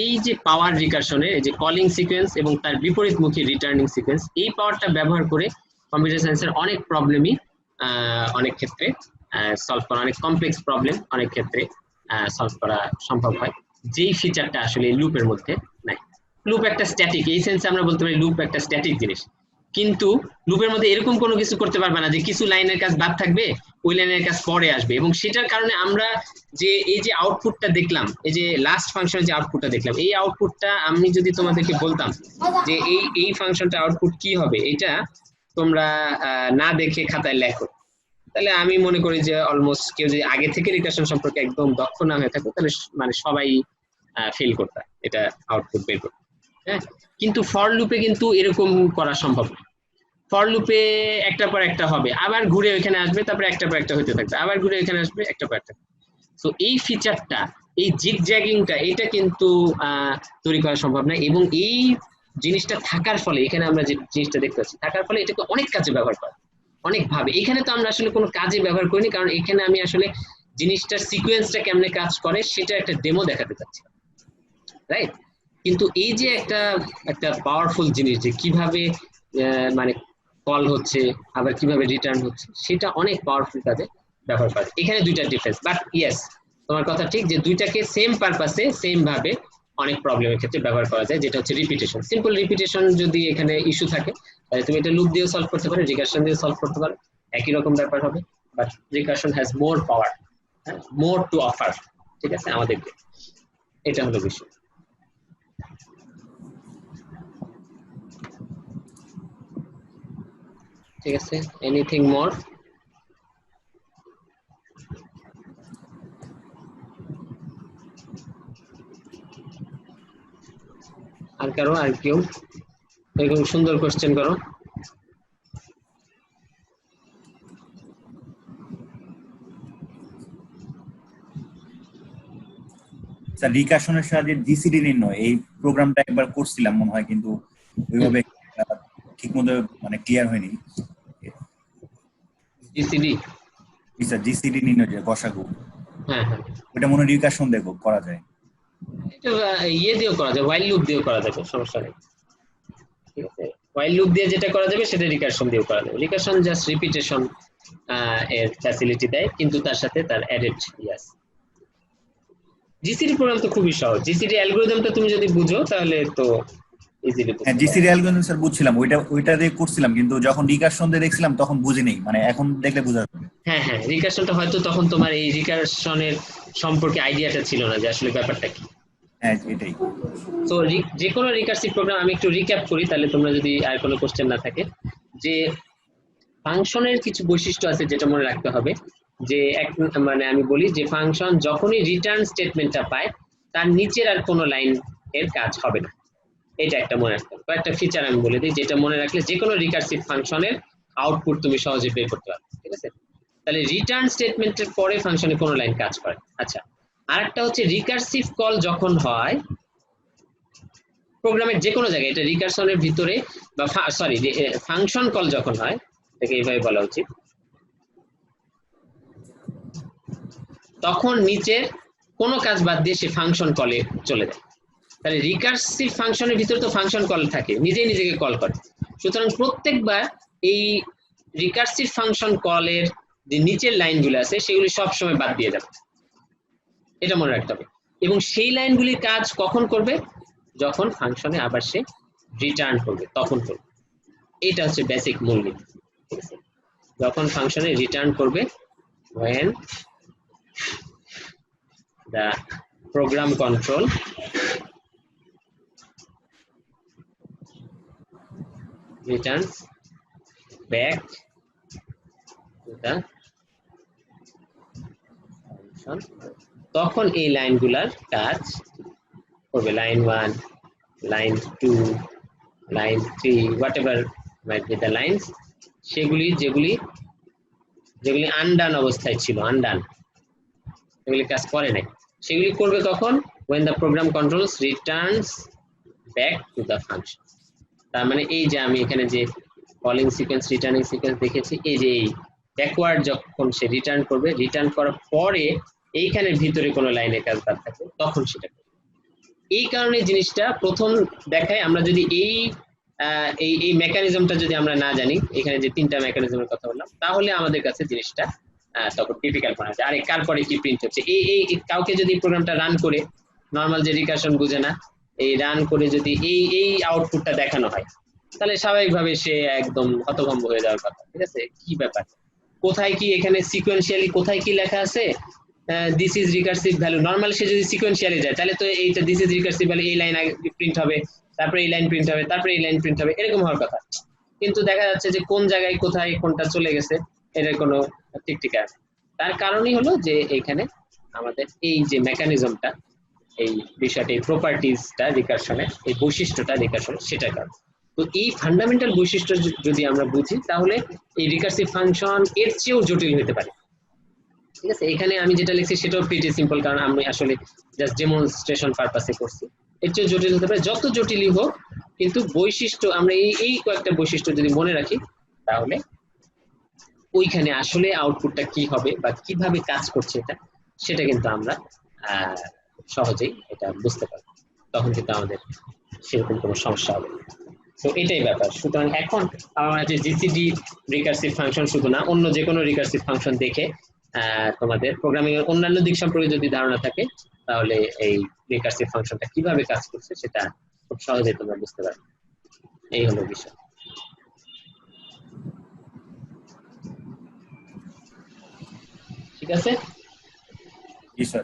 এই যে পাওয়ার রিকারশনের, এই যে কলিং সিকোয়েন্স এবং তার বিপরীতমুখী রিটার্নিং সিকোয়েন্স, এই পাওয়ারটা ব্যবহার করে কম্পিউটার সায়েন্সের অনেক প্রবলেমই অনেক ক্ষেত্রে সলভ করা, অনেক কমপ্লেক্স প্রবলেম অনেক ক্ষেত্রে সলভ করা সম্ভব হয়, যেই ফিচারটা আসলে লুপের মধ্যে নাই। লুপ একটা স্ট্যাটিক, এই সেন্সে আমরা বলতে পারি লুপ একটা স্ট্যাটিক জিনিস, কিন্তু লুপের মধ্যে এরকম কোনো কিছু করতে পারবে না যে কিছু লাইনের কাজ বাদ থাকবে, ওই লাইনের কাজ পরে আসবে। এবং সেটার কারণে আমরা যে এই যে আউটপুটটা দেখলাম, এই যে লাস্ট ফাংশনের যে আউটপুটটা দেখলাম, এই আউটপুটটা আমি যদি তোমাদেরকে বলতাম যে এই ফাংশনটা আউটপুট কি হবে, এটা তোমরা না দেখে খাতায় লেখো, তাহলে আমি মনে করি যে অলমোস্ট কেউ যদি আগে থেকে রিকারশন সম্পর্কে একদম দক্ষ না হয়ে থাকো, তাহলে মানে সবাই ফেল করতে এটা আউটপুট বের করতে। হ্যাঁ, কিন্তু ফর লুপে কিন্তু এরকম করা সম্ভব না। ফর লুপে একটা পর একটা হবে, আবার ঘুরে ওইখানে আসবে, তারপরে একটা পর একটা হতে থাকবে, আবার ঘুরে ওইখানে আসবে, একটা পর একটা। তো এই ফিচারটা, এই জিগজ্যাগিংটা, এটা কিন্তু তৈরি করা সম্ভব না। এবং এই জিনিসটা থাকার ফলে, এখানে আমরা যে জিনিসটা দেখতে পাচ্ছি থাকার ফলে, এটাকে অনেক কাজে ব্যবহার করা, অনেক ভাবে। এখানে তো আমরা আসলে কোনো কাজে ব্যবহার করিনি, কারণ এখানে আমি আসলে জিনিসটার সিকোয়েন্সটা কেমনে কাজ করে সেটা একটা ডেমো দেখাতে চাচ্ছি, রাইট? কিন্তু এই যে একটা পাওয়ারফুল জিনিস, যে কিভাবে মানে কল হচ্ছে আবার কিভাবে রিটার্ন হচ্ছে, সেটা অনেক পাওয়ারফুল কাজে ব্যবহার করে। এখানে দুইটা ডিফারেন্স, বাট ইয়েস তোমার কথা ঠিক যে দুইটাকে সেম পারপাসে সেম ভাবে অনেক প্রবলেমের ক্ষেত্রে ব্যবহার করা যায়, যেটা হচ্ছে রিপিটেশন। সিম্পল রিপিটেশন যদি এখানে ইস্যু থাকে, তাহলে তুমি এটা লুপ দিয়েও সলভ করতে পারো, রিকারশন দিয়ে সলভ করতে পারো, একই রকম ব্যাপার হবে। But recursion has more power, more to offer, ঠিক আছে আমাদেরকে, এটা হলো বিষয়। ঠিক আছে, এনিথিং মোর? আর কারো, আর কেউ এরকম সুন্দর কোশ্চেন করো। স্যার রিকারশনের সাহায্যে জিসিডি নির্ণয়, এই প্রোগ্রামটা একবার করছিলাম মনে হয়, কিন্তু ওইভাবে ঠিকমতো মানে ক্লিয়ার হয়নি। জিসিডি? স্যার জিসিডি নির্ণয়, যে গসাগু, হ্যাঁ হ্যাঁ, ওটা মনে হয় রিকারশন দেখো করা যায়। এটা ইয়ে দিয়েও করা যায়, হোয়াইল লুপ দিয়েও করা যাবে, সমস্যা নেই। ঠিক আছে, হোয়াইল লুপ দিয়ে যেটা করা যাবে সেটা রিকারশন দিয়েও করা যাবে। রিকারশন জাস্ট রিপিটেশন এর ফ্যাসিলিটি দেয়, কিন্তু তার সাথে তার অ্যাডেড ইয়াস। জিসিডি প্রোগ্রাম তো খুবই সহজ, জিসিডি অ্যালগরিদমটা তুমি যদি বুঝো তাহলে তো ইজিলি বুঝতে হ্যাঁ, পারবে। জিসিডি অ্যালগরিদম স্যার বুঝছিলাম, ওইটা দিয়ে করছিলাম, কিন্তু যখন রিকারশন দিয়ে দেখছিলাম তখন বুঝি নেই, মানে এখন দেখলে বোঝা যাবে। হ্যাঁ হ্যাঁ, রিকারশনটা হয়তো তখন তোমার এই রিকারশনের সম্পর্কে আইডিয়াটা ছিল না যে আসলে ব্যাপারটা কি। হ্যাঁ এটাই। তো যে কোনো রিকার্সিভ প্রোগ্রাম আমি একটু রিক্যাপ করি, তাহলে তোমরা যদি আর কোনো কোশ্চেন না থাকে, যে ফাংশনের কিছু বৈশিষ্ট্য আছে যেটা মনে রাখতে হবে। যে মানে আমি বলি যে ফাংশন যখনই রিটার্ন স্টেটমেন্টটা পায়, তার নিচের আর কোনো লাইন এর কাজ হবে না, এটা একটা মনে রাখতে হবে। কয়েকটা ফিচার আমি বলে দিই, যেটা মনে রাখলে যে কোনো রিকার্সিভ ফাংশনের আউটপুট তুমি সহজে বের করতে পারবে। ঠিক আছে, তাহলে রিটার্ন স্টেটমেন্টের পরে ফাংশনে কোনো লাইন কাজ করে। আচ্ছা, আরেকটা হচ্ছে রিকার্সিভ কল যখন হয়, প্রোগ্রামের যে কোনো জায়গায়, এটা রিকারশনের ভিতরে বা সরি ফাংশন কল যখন হয় এটাকে এইভাবে বলা উচিত, তখন নিচের কোনো কাজ বাদ দিয়ে সে ফাংশন কলে চলে যায়। তাহলে রিকার্সিভ ফাংশনের ভিতরে তো ফাংশন কল থাকে, নিজেই নিজেকে কল করে। সুতরাং প্রত্যেকবার এই রিকার্সিভ ফাংশন কলের যে নিচের লাইনগুলো আছে সেগুলি সবসময় বাদ দিয়ে যাবে, এটা মনে রাখতে হবে। এবং সেই লাইনগুলির কাজ কখন করবে? যখন ফাংশনে আবার সে রিটার্ন করবে তখন করবে। এটা হচ্ছে বেসিক মূলনীতি, ঠিক আছে? যখন ফাংশনে রিটার্ন করবে, when the program control returns back to the function, তখন এই লাইনগুলার কাজ করবে। Line 1, line 2, line 3, whatever might be the lines, সেগুলি যেগুলি আনডান অবস্থায় ছিল, আনডান, এগুলি কাজ করে নাই, সেগুলি করবে কখন? when the program controls returns back to the function। তার মানে এই যে আমি এখানে যে কলিং সিকোয়েন্স, রিটার্নিং সিকোয়েন্স দেখেছি, এই যে এই ব্যাকওয়ার্ড যখন সে রিটার্ন করবে, রিটার্ন করার পরে এইখানের ভিতরে কোনো লাইনের কাজ বাদ থাকে তখন সেটা করবে। এই কারণে জিনিসটা প্রথম দেখায়, আমরা যদি এই এই মেকানিজমটা যদি আমরা না জানি, এখানে যে তিনটা মেকানিজমের কথা বললাম, তাহলে আমাদের কাছে জিনিসটা তখন ডিফিকাল্ট মনে হয়। আরে কার পরে কি প্রিন্ট হচ্ছে, এই কাউকে যদি প্রোগ্রামটা রান করে, নর্মাল যে রিকারশন বুঝে না, এই রান করে যদি এই আউটপুটটা দেখানো হয়, তাহলে স্বাভাবিকভাবে সে একদম হতভম্ব হয়ে যাওয়ার কথা। ঠিক আছে, কি ব্যাপার, কোথায় কি এখানে সিকোয়েন্সিয়ালি কোথায় কি লেখা আছে, this is recursive value. Normal সে যদি সিকোয়েন্সিয়ালি যায় তাহলে তো এইটা দিস ইজ রিকারসিভ ভ্যালু, এই লাইন প্রিন্ট হবে, তারপরে এই লাইন প্রিন্ট হবে, তারপরে এই লাইন প্রিন্ট হবে, এরকম হওয়ার কথা। কিন্তু দেখা যাচ্ছে যে কোন জায়গায় কোথায় কোনটা চলে গেছে এটার কোনো ঠিক ঠিকানা নেই। তার কারণই হলো যে এইখানে আমাদের এই যে মেকানিজমটা, এই বিষয়টা, এই প্রপার্টিজটা রিকারশনের, এই বৈশিষ্ট্যটা রিকারশনের, সেটার কারণ। তো এই ফান্ডামেন্টাল বৈশিষ্ট্য যদি আমরা বুঝি, তাহলে এই রিকারসিভ ফাংশন এর চেয়েও জটিল হতে পারে। ঠিক আছে, এখানে আমি যেটা লিখছি সেটাও প্রিটি সিম্পল, কারণ আমি আসলে জাস্ট ডেমনস্ট্রেশন পারপাসে করছি। এর চেয়েও জটিল হতে পারে, যত জটিলই হোক, কিন্তু বৈশিষ্ট্য আমরা এই কয়েকটা বৈশিষ্ট্য যদি মনে রাখি, তাহলে ওইখানে আসলে আউটপুটটা কি হবে বা কিভাবে কাজ করছে এটা, সেটা কিন্তু আমরা সহজেই এটা বুঝতে পারবো। তখন কিন্তু আমাদের সেরকম কোনো সমস্যা হবে না। তো এটাই ব্যাপার। সুতরাং এখন আমার যে জিসিডি রিকারসিভ ফাংশন শুধু না, অন্য যে কোনো রিকারসিভ ফাংশন দেখে তোমাদের প্রোগ্রামিং এর অন্যান্য দিক সম্পর্কে যদি ধারণা থাকে, তাহলে এই রিকারসিভ ফাংশনটা কিভাবে কাজ করছে সেটা খুব সহজেই তোমরা বুঝতে পারবে। এই হলো বিষয়। ঠিক আছে? জি স্যার।